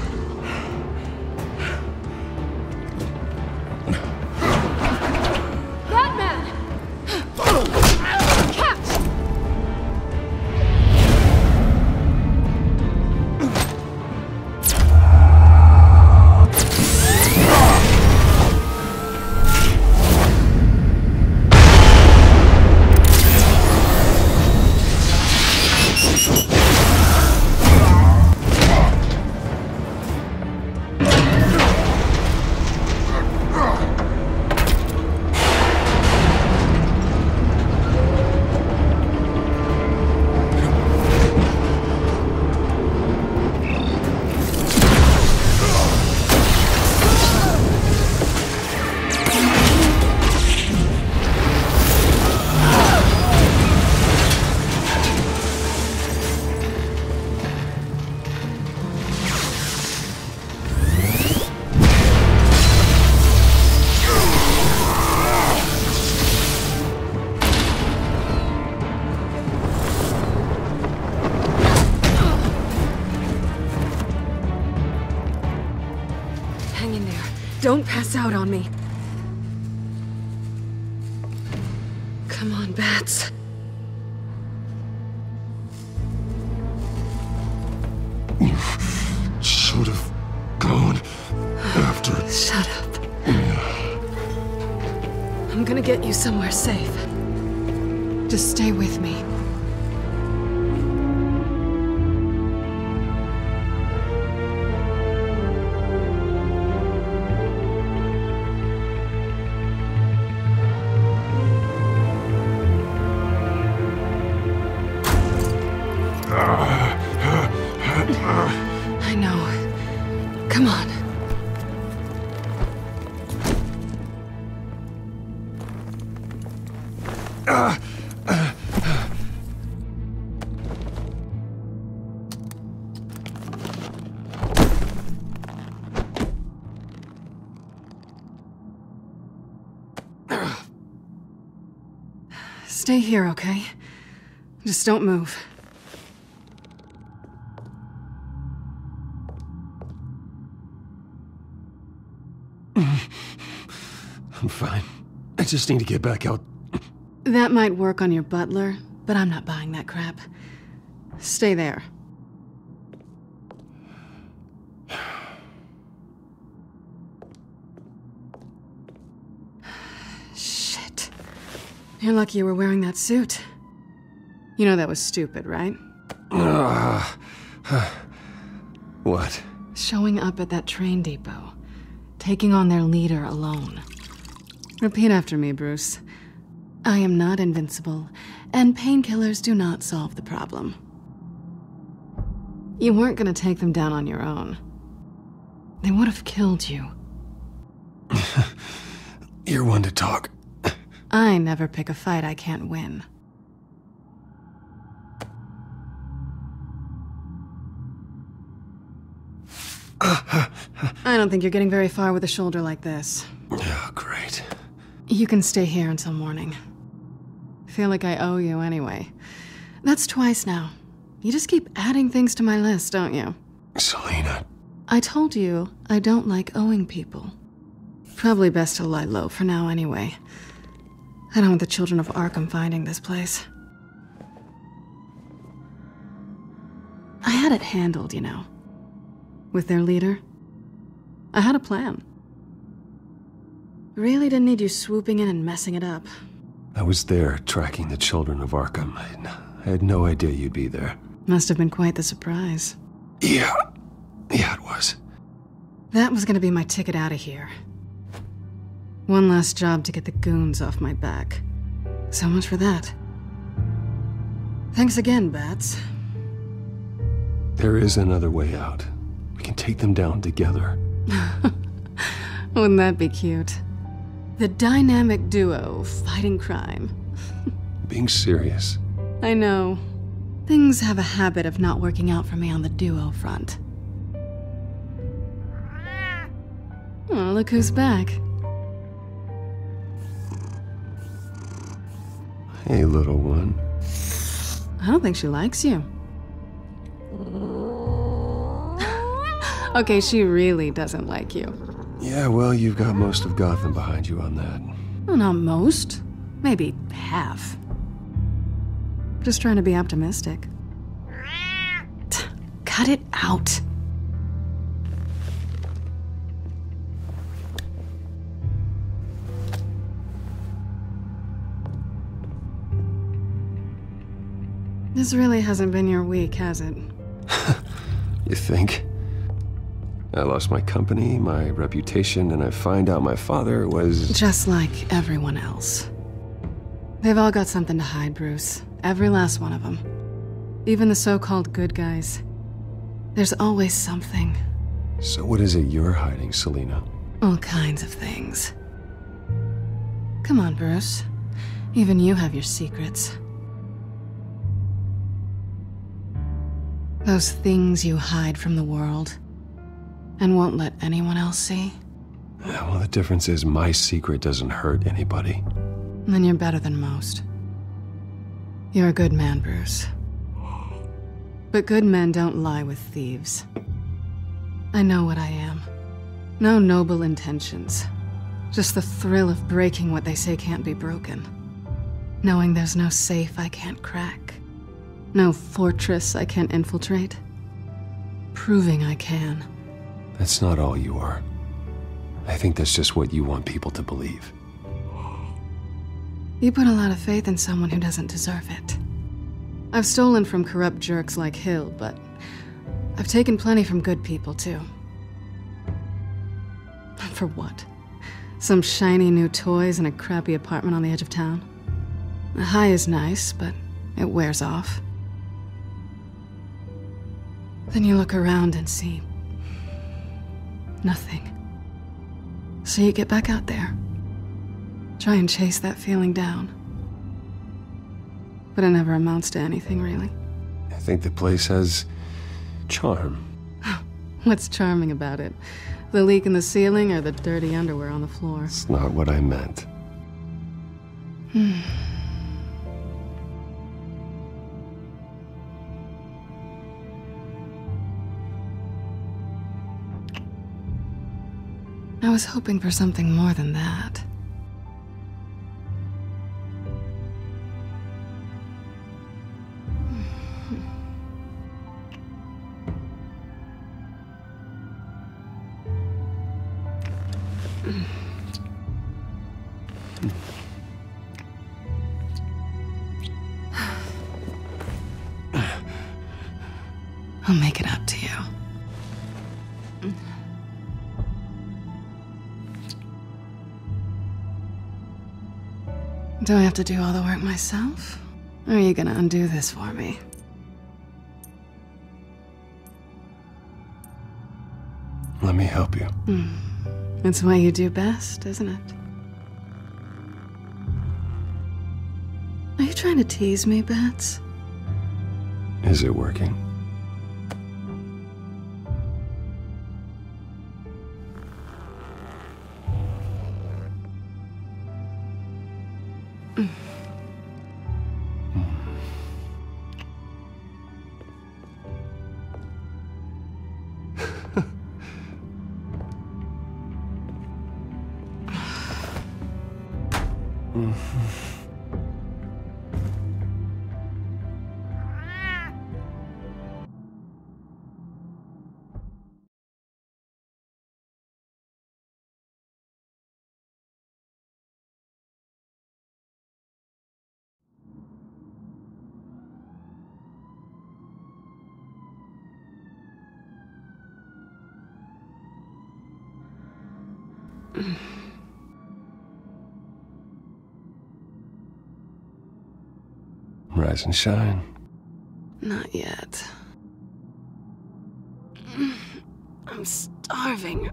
L: Batman! Catch! Hang in there. Don't pass out on me. Come on, Bats.
W: Should have gone after.
L: Shut up. I'm gonna get you somewhere safe. Just stay with me. I know. Come on. Stay here, okay? Just don't move.
D: I'm fine. I just need to get back out.
L: That might work on your butler, but I'm not buying that crap. Stay there. Shit. You're lucky you were wearing that suit. You know that was stupid, right?
D: What?
L: Showing up at that train depot. Taking on their leader alone. Repeat after me, Bruce. I am not invincible, and painkillers do not solve the problem. You weren't gonna take them down on your own. They would have killed you.
D: You're one to talk.
L: I never pick a fight I can't win. I don't think you're getting very far with a shoulder like this.
D: Oh, great.
L: You can stay here until morning. Feel like I owe you anyway. That's twice now. You just keep adding things to my list, don't you?
D: Selina.
L: I told you I don't like owing people. Probably best to lie low for now anyway. I don't want the children of Arkham finding this place. I had it handled, you know. With their leader. I had a plan. Really didn't need you swooping in and messing it up.
D: I was there, tracking the children of Arkham. I had no idea you'd be there.
L: Must have been quite the surprise.
D: Yeah, it was.
L: That was gonna be my ticket out of here. One last job to get the goons off my back. So much for that. Thanks again, Bats.
D: There is another way out. We can take them down together.
L: Wouldn't that be cute? The dynamic duo fighting crime.
D: Being serious.
L: I know. Things have a habit of not working out for me on the duo front. Oh, look who's back.
D: Hey, little one.
L: I don't think she likes you. Okay, she really doesn't like you.
D: Yeah, well, you've got most of Gotham behind you on that.
L: Well, not most. Maybe half. Just trying to be optimistic. Cut it out. This really hasn't been your week, has it?
D: You think? I lost my company, my reputation, and I find out my father was...
L: Just like everyone else. They've all got something to hide, Bruce. Every last one of them. Even the so-called good guys. There's always something.
D: So what is it you're hiding, Selina?
L: All kinds of things. Come on, Bruce. Even you have your secrets. Those things you hide from the world and won't let anyone else see.
D: Yeah, well, the difference is my secret doesn't hurt anybody.
L: Then you're better than most. You're a good man, Bruce. But good men don't lie with thieves. I know what I am. No noble intentions. Just the thrill of breaking what they say can't be broken. Knowing there's no safe I can't crack. No fortress I can't infiltrate. Proving I can.
D: That's not all you are. I think that's just what you want people to believe.
L: You put a lot of faith in someone who doesn't deserve it. I've stolen from corrupt jerks like Hill, but I've taken plenty from good people, too. For what? Some shiny new toys and a crappy apartment on the edge of town? The high is nice, but it wears off. Then you look around and see nothing. So you get back out there. Try and chase that feeling down. But it never amounts to anything, really.
D: I think the place has charm.
L: What's charming about it? The leak in the ceiling or the dirty underwear on the floor?
D: It's not what I meant.
L: I was hoping for something more than that. I'll make it up to you. Do I have to do all the work myself? Or are you gonna undo this for me?
D: Let me help you.
L: It's what you do best, isn't it? Are you trying to tease me, Bats?
D: Is it working? Rise and shine.
L: Not yet. I'm starving.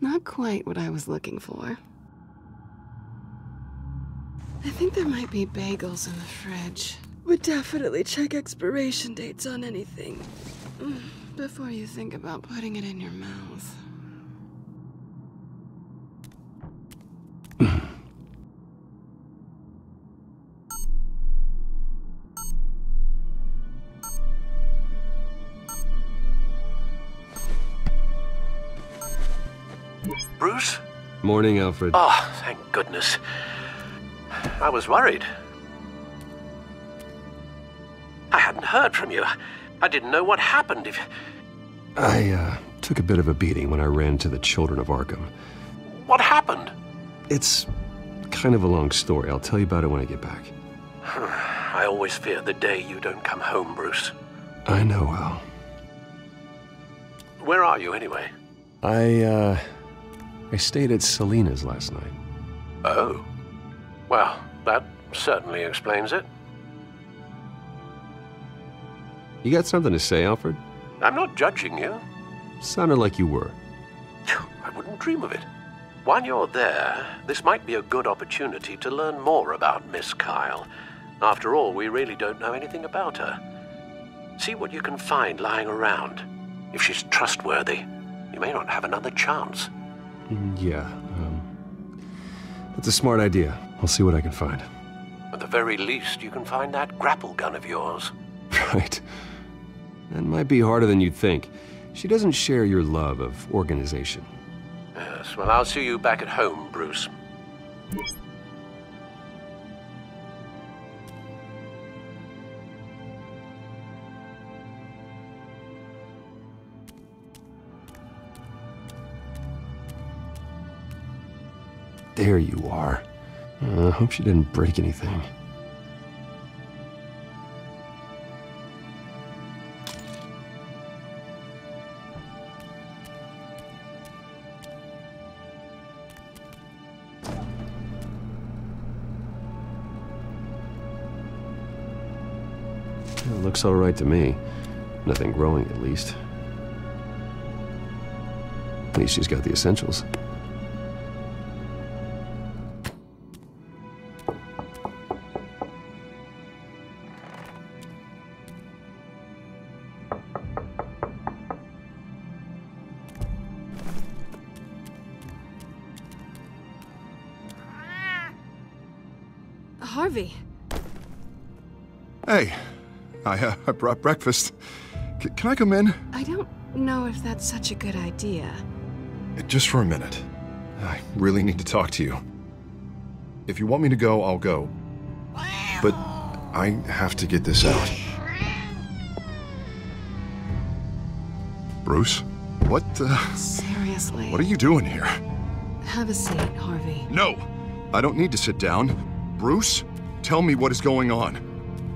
L: Not quite what I was looking for. I think there might be bagels in the fridge. Would definitely check expiration dates on anything before you think about putting it in your mouth.
P: Bruce?
D: Morning, Alfred.
N: Oh, thank goodness. I was worried. I hadn't heard from you. I didn't know what happened.
D: I took a bit of a beating when I ran to the Children of Arkham.
N: What happened?
D: It's kind of a long story. I'll tell you about it when I get back.
N: I always fear the day you don't come home, Bruce.
D: I know, Al.
N: Where are you, anyway?
D: I stayed at Selena's last night.
N: Oh. Well, that certainly explains it.
D: You got something to say, Alfred?
N: I'm not judging you.
D: Sounded like you were.
N: I wouldn't dream of it. While you're there, this might be a good opportunity to learn more about Miss Kyle. After all, we really don't know anything about her. See what you can find lying around. If she's trustworthy, you may not have another chance.
D: Yeah, that's a smart idea. I'll see what I can find.
N: At the very least, you can find that grapple gun of yours.
D: Right. That might be harder than you'd think. She doesn't share your love of organization.
N: Yes, well, I'll see you back at home, Bruce.
D: There you are. I hope she didn't break anything. It looks all right to me. Nothing growing, at least. At least she's got the essentials.
L: Harvey.
W: Hey, I brought breakfast. Can I come in?
L: I don't know if that's such a good idea.
W: Just for a minute. I really need to talk to you. If you want me to go, I'll go. But I have to get this out. Bruce? What
L: Seriously?
W: What are you doing here?
L: Have a seat, Harvey.
W: No! I don't need to sit down. Bruce, tell me what is going on.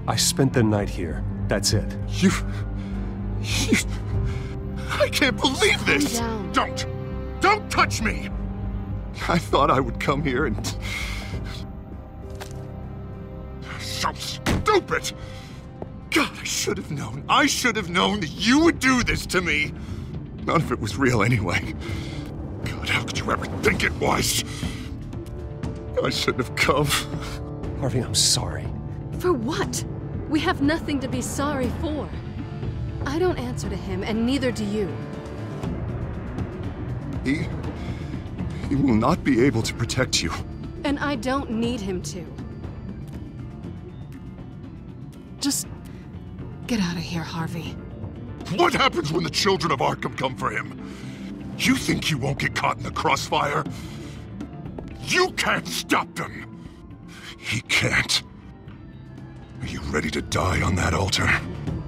A: I spent the night here. That's it.
W: You... I can't believe this!
L: Calm down.
W: Don't touch me! I thought I would come here and... So stupid! God, I should have known. I should have known that you would do this to me. None of it was real anyway. God, how could you ever think it was? I shouldn't have come.
A: Harvey, I'm sorry.
L: For what? We have nothing to be sorry for. I don't answer to him, and neither do you.
W: He will not be able to protect you.
L: And I don't need him to. Just get out of here, Harvey.
W: What happens when the children of Arkham come for him? You think you won't get caught in the crossfire? You can't stop them! He can't. Are you ready to die on that altar?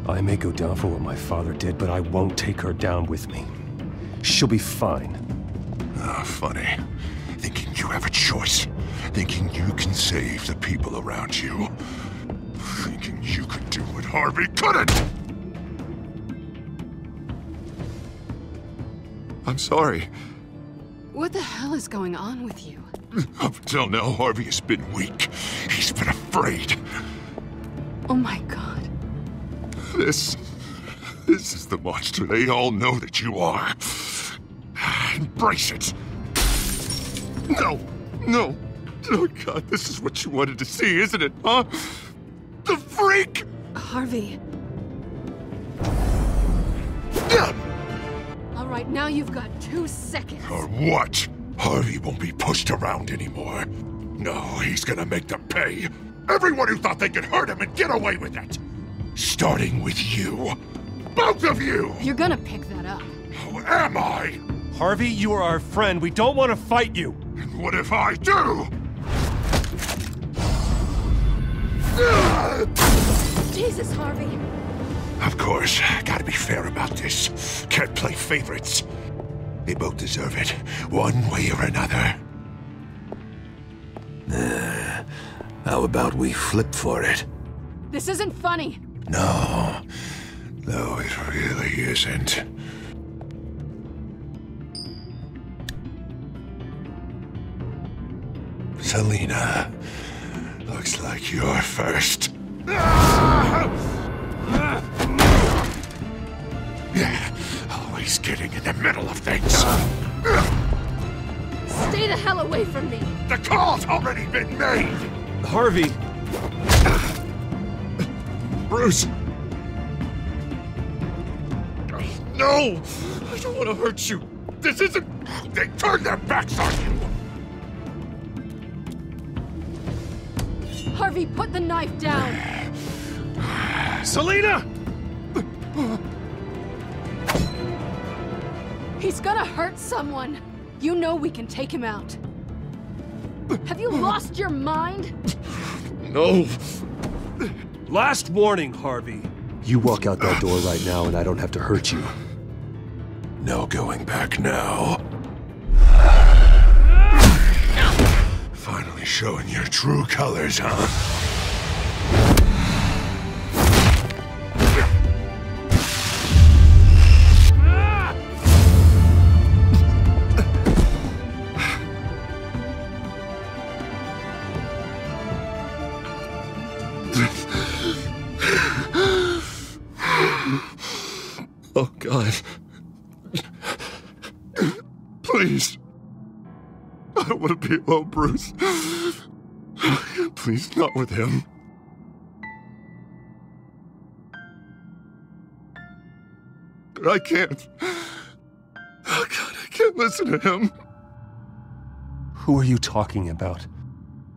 D: I may go down for what my father did, but I won't take her down with me. She'll be fine.
W: Ah, funny. Thinking you have a choice. Thinking you can save the people around you. Thinking you could do what Harvey couldn't! I'm sorry.
L: What the hell is going on with you?
W: Up until now, Harvey has been weak. He's been afraid.
L: Oh my god.
W: This is the monster they all know that you are. Embrace it. No. Oh god, this is what you wanted to see, isn't it, huh? The freak!
L: Harvey. All right, now you've got 2 seconds.
W: Or what? Harvey won't be pushed around anymore. No, he's gonna make them pay. Everyone who thought they could hurt him and get away with it. Starting with you. Both of you!
L: You're gonna pick that up.
W: Who am I?
D: Harvey, you are our friend. We don't want to fight you.
W: And what if I do?
L: Jesus, Harvey.
W: Of course, gotta be fair about this. Can't play favorites. They both deserve it, one way or another. How about we flip for it?
L: This isn't funny.
W: No, it really isn't. Selina, looks like you're first. Always getting in the middle of things.
L: Stay the hell away from me.
W: The call's already been made.
D: Harvey.
W: Bruce. No, I don't want to hurt you. This isn't... They turned their backs on you.
L: Harvey, put the knife down.
W: Selina!
L: He's gonna hurt someone. You know we can take him out. Have you lost your mind?
W: No.
D: Last warning, Harvey. You walk out that door right now and I don't have to hurt you.
W: No going back now. Finally showing your true colors, huh? Oh, God. Please. I don't want to be alone, Bruce. Please, not with him. But I can't. Oh, God, I can't listen to him.
D: Who are you talking about?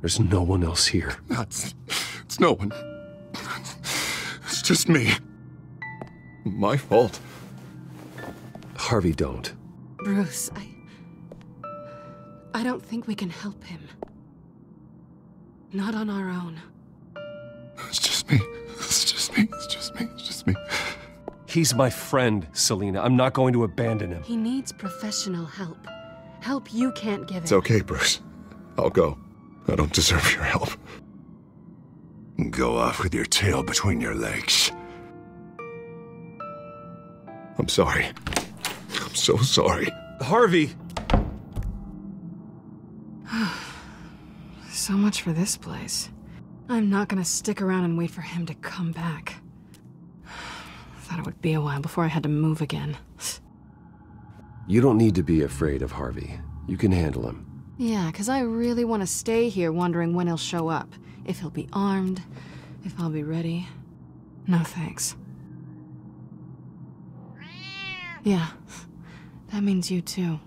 D: There's no one else here.
W: It's no one. It's just me. My fault.
D: Harvey, don't.
L: Bruce, I don't think we can help him. Not on our own.
W: It's just me. It's just me. It's just me. It's just me.
D: He's my friend, Selina. I'm not going to abandon him.
L: He needs professional help. Help you can't give him.
W: It's okay, Bruce. I'll go. I don't deserve your help. Go off with your tail between your legs. I'm sorry. I'm so sorry.
D: Harvey!
L: So much for this place. I'm not gonna stick around and wait for him to come back. Thought it would be a while before I had to move again.
D: You don't need to be afraid of Harvey. You can handle him.
L: Yeah, 'cause I really want to stay here wondering when he'll show up. If he'll be armed, if I'll be ready. No thanks. Yeah, that means you too.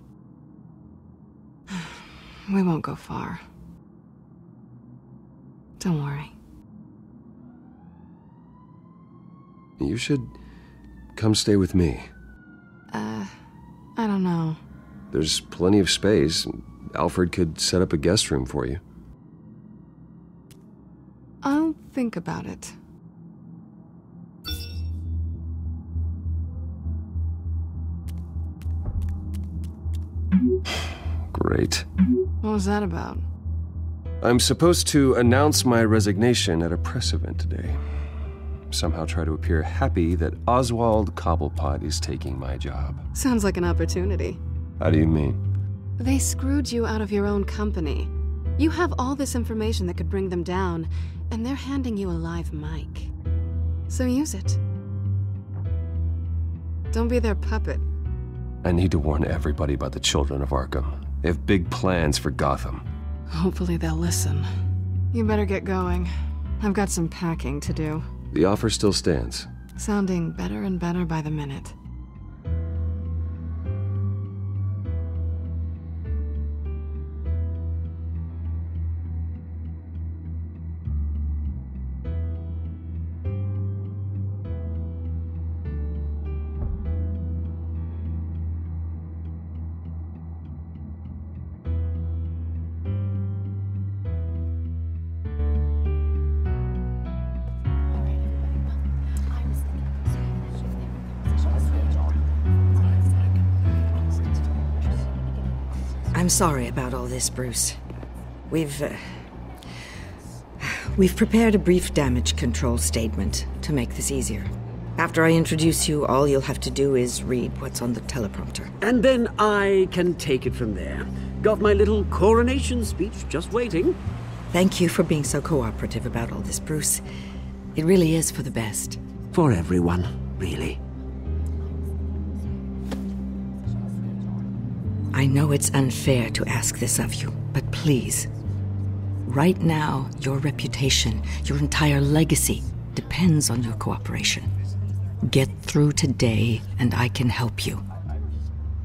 L: We won't go far. Don't worry.
D: You should come stay with me?
L: I don't know.
D: There's plenty of space. Alfred could set up a guest room for you.
L: I'll think about it.
D: Great.
L: What was that about?
D: I'm supposed to announce my resignation at a press event today. Somehow try to appear happy that Oswald Cobblepot is taking my job.
L: Sounds like an opportunity.
D: How do you mean?
L: They screwed you out of your own company. You have all this information that could bring them down, and they're handing you a live mic. So use it. Don't be their puppet.
D: I need to warn everybody about the children of Arkham. They have big plans for Gotham.
L: Hopefully they'll listen. You better get going. I've got some packing to do.
D: The offer still stands.
L: Sounding better and better by the minute.
U: I'm sorry about all this, Bruce. We've prepared a brief damage control statement to make this easier. After I introduce you, all you'll have to do is read what's on the teleprompter.
F: And then I can take it from there. Got my little coronation speech just waiting.
U: Thank you for being so cooperative about all this, Bruce. It really is for the best.
F: For everyone, really.
U: I know it's unfair to ask this of you, but please. Right now, your reputation, your entire legacy, depends on your cooperation. Get through today, and I can help you.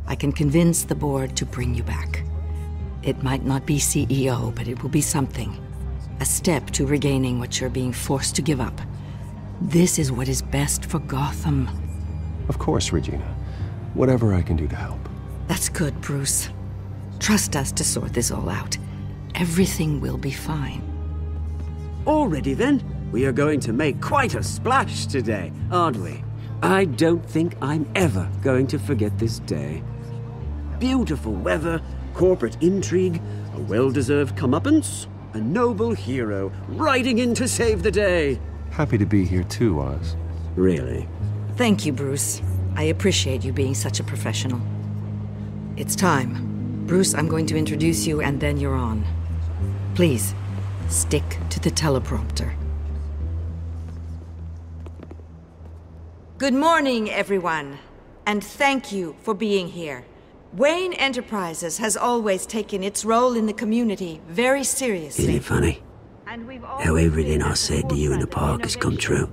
U: I can convince the board to bring you back. It might not be CEO, but it will be something. A step to regaining what you're being forced to give up. This is what is best for Gotham.
D: Of course, Regina. Whatever I can do to help.
U: That's good, Bruce. Trust us to sort this all out. Everything will be fine.
F: Already then, we are going to make quite a splash today, aren't we? I don't think I'm ever going to forget this day. Beautiful weather, corporate intrigue, a well-deserved comeuppance, a noble hero riding in to save the day.
D: Happy to be here too, Oz.
F: Really?
U: Thank you, Bruce. I appreciate you being such a professional. It's time. Bruce, I'm going to introduce you and then you're on. Please, stick to the teleprompter. Good morning, everyone, and thank you for being here. Wayne Enterprises has always taken its role in the community very seriously.
F: Isn't it funny? How everything I said to you in the park has come true.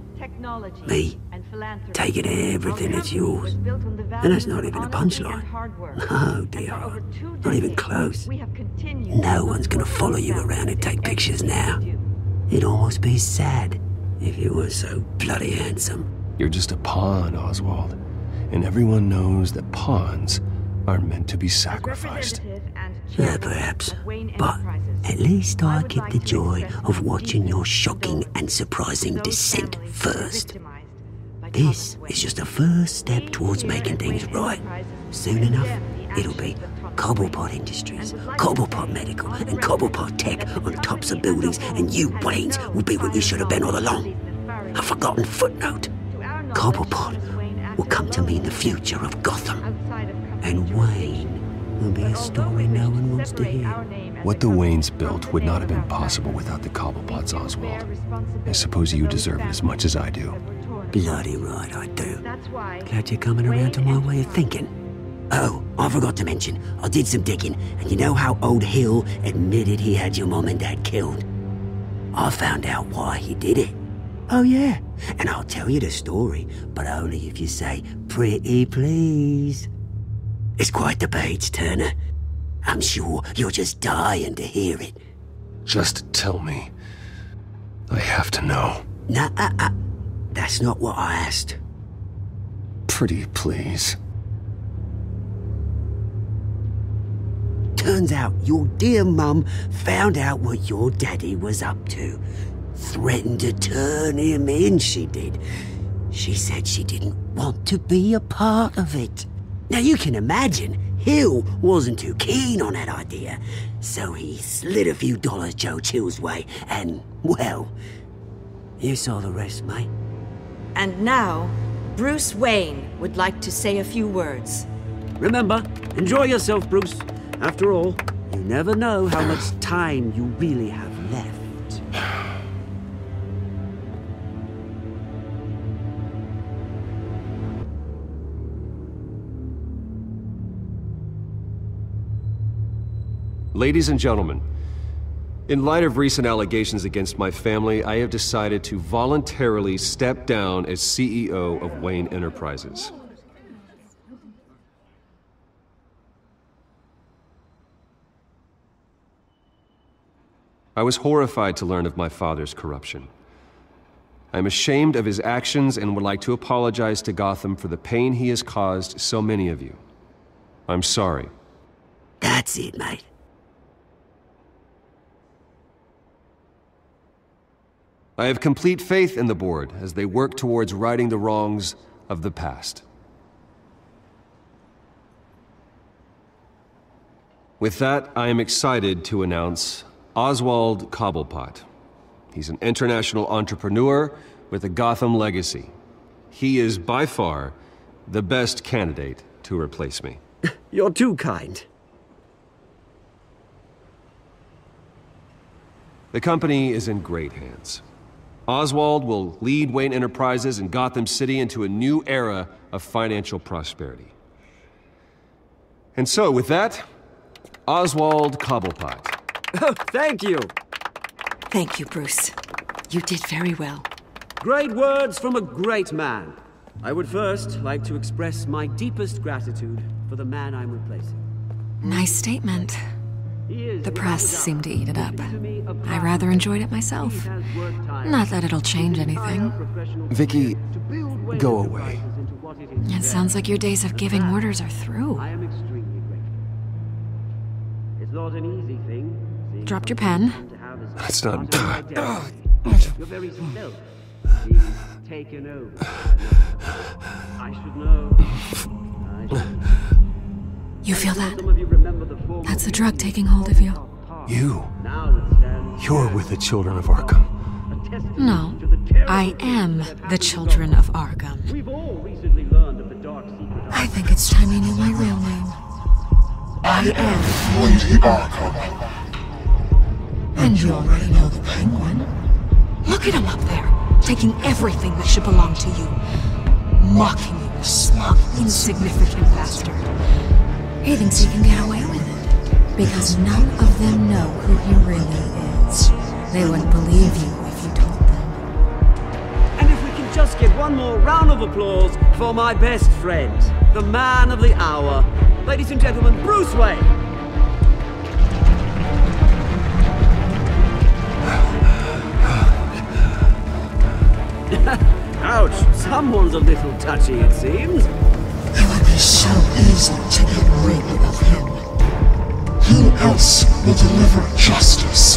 F: Me, taking everything that's yours. And that's not even a punchline. No, dear. Not even close. No one's gonna follow you around and take pictures now. It'd almost be sad if you were so bloody handsome.
D: You're just a pawn, Oswald. And everyone knows that pawns are meant to be sacrificed.
F: Yeah, perhaps. But at least I get the joy of watching your shocking and surprising descent first. This is just a first step towards making things right. Soon enough, it'll be Cobblepot Industries, Cobblepot Medical, and Cobblepot Tech on tops of buildings, and you, Waynes, will be what you should have been all along. A forgotten footnote. Cobblepot will come to mean the future of Gotham. And Wayne will be a story no one wants to hear.
D: What the Waynes built would not have been possible without the Cobblepots, Oswald. I suppose you deserve it as much as I do.
F: Bloody right I do. Glad you're coming around to my way of thinking. Oh, I forgot to mention, I did some digging, and you know how old Hill admitted he had your mom and dad killed? I found out why he did it. Oh yeah, and I'll tell you the story, but only if you say, pretty please. It's quite the page, Turner. I'm sure you're just dying to hear it.
D: Just tell me. I have to know.
F: Nah, that's not what I asked.
D: Pretty please.
F: Turns out your dear mum found out what your daddy was up to. Threatened to turn him in, she did. She said she didn't want to be a part of it. Now you can imagine, Hill wasn't too keen on that idea, so he slid a few dollars Joe Chill's way, and, well, you saw the rest, mate.
U: And now, Bruce Wayne would like to say a few words.
F: Remember, enjoy yourself, Bruce. After all, you never know how much time you really have left.
D: Ladies and gentlemen, in light of recent allegations against my family, I have decided to voluntarily step down as CEO of Wayne Enterprises. I was horrified to learn of my father's corruption. I am ashamed of his actions and would like to apologize to Gotham for the pain he has caused so many of you. I'm sorry.
F: That's it, mate.
D: I have complete faith in the board as they work towards righting the wrongs of the past. With that, I am excited to announce Oswald Cobblepot. He's an international entrepreneur with a Gotham legacy. He is by far the best candidate to replace me.
F: You're too kind.
D: The company is in great hands. Oswald will lead Wayne Enterprises and Gotham City into a new era of financial prosperity. And so, with that, Oswald Cobblepot.
F: Oh, thank you.
U: Thank you, Bruce. You did very well.
F: Great words from a great man. I would first like to express my deepest gratitude for the man I'm replacing.
C: Nice statement. The press seemed to eat it up. I rather enjoyed it myself. Not that it'll change anything.
D: Vicky, go away.
C: It sounds like your days of giving orders are through.
F: I am extremely grateful. It's not an easy thing.
C: Dropped your pen.
D: That's not...
F: Your very self being taken over. I should know.
C: You feel that? That's the drug taking hold of you.
D: You're with the children of Arkham.
C: No, I am the children of Arkham. I think it's time you knew my real name. I am
W: Lady Arkham.
C: And you already know the Penguin. Look at him up there, taking everything that should belong to you. Mocking you, a smug, insignificant bastard. He thinks he can get away with it, because none of them know who he really is. They wouldn't believe you if you told them.
F: And if we can just get one more round of applause for my best friend, the man of the hour, ladies and gentlemen, Bruce Wayne. Ouch, someone's a little touchy, it seems.
W: It would be so easy to get rid of him. Who else will deliver justice